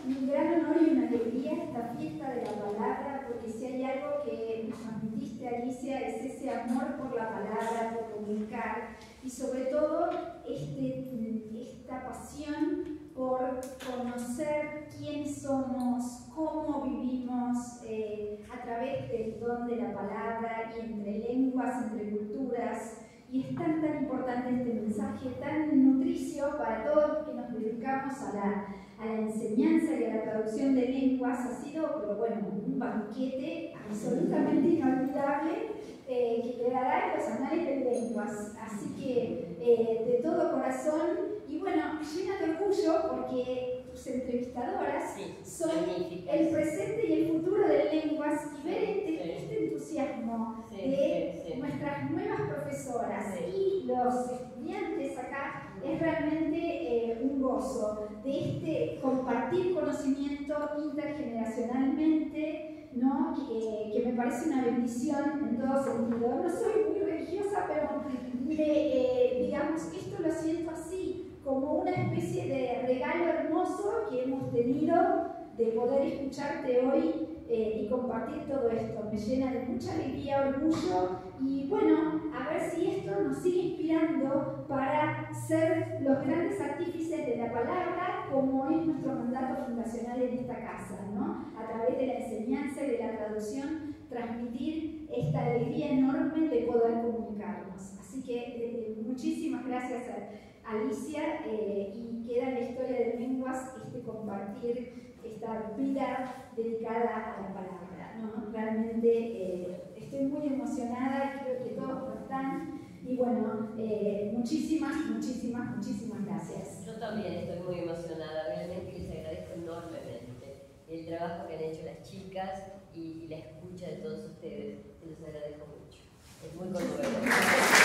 Un gran honor y una alegría esta fiesta de la palabra, porque si hay algo que nos transmitiste, Alicia, es ese amor por la palabra, por comunicar y sobre todo esta pasión por conocer quiénes somos, cómo vivimos a través del don de la palabra y entre lenguas, entre culturas. Y es tan importante este mensaje, tan nutricio para todos los que nos dedicamos a la enseñanza y a la traducción de lenguas. Ha sido, pero bueno, un banquete absolutamente inolvidable que quedará en los anales de lenguas. Así que de todo corazón, y bueno, llena de orgullo porque tus entrevistadoras son el presente y el futuro de lenguas, y ver este entusiasmo de nuestras nuevas profesoras y los estudiantes acá es realmente un gozo de compartir conocimiento intergeneracionalmente, ¿no? Que me parece una bendición en todo sentido. No soy muy religiosa, pero digamos, esto lo siento así, como una especie de regalo hermoso que hemos tenido de poder escucharte hoy y compartir todo esto. Me llena de mucha alegría, orgullo, y bueno, a ver si esto nos sigue inspirando para ser los grandes artífices de la palabra, como es nuestro mandato fundacional en esta casa, ¿no? A través de la enseñanza y de la traducción, transmitir esta alegría enorme de poder comunicarnos. Así que muchísimas gracias a Alicia, y queda en la historia de lenguas compartir esta vida dedicada a la palabra, ¿no? Realmente estoy muy emocionada, creo que todos lo están, y bueno, muchísimas gracias. Yo también estoy muy emocionada, realmente les agradezco enormemente el trabajo que han hecho las chicas y la escucha de todos ustedes, se los agradezco mucho. Es muy conmovedor.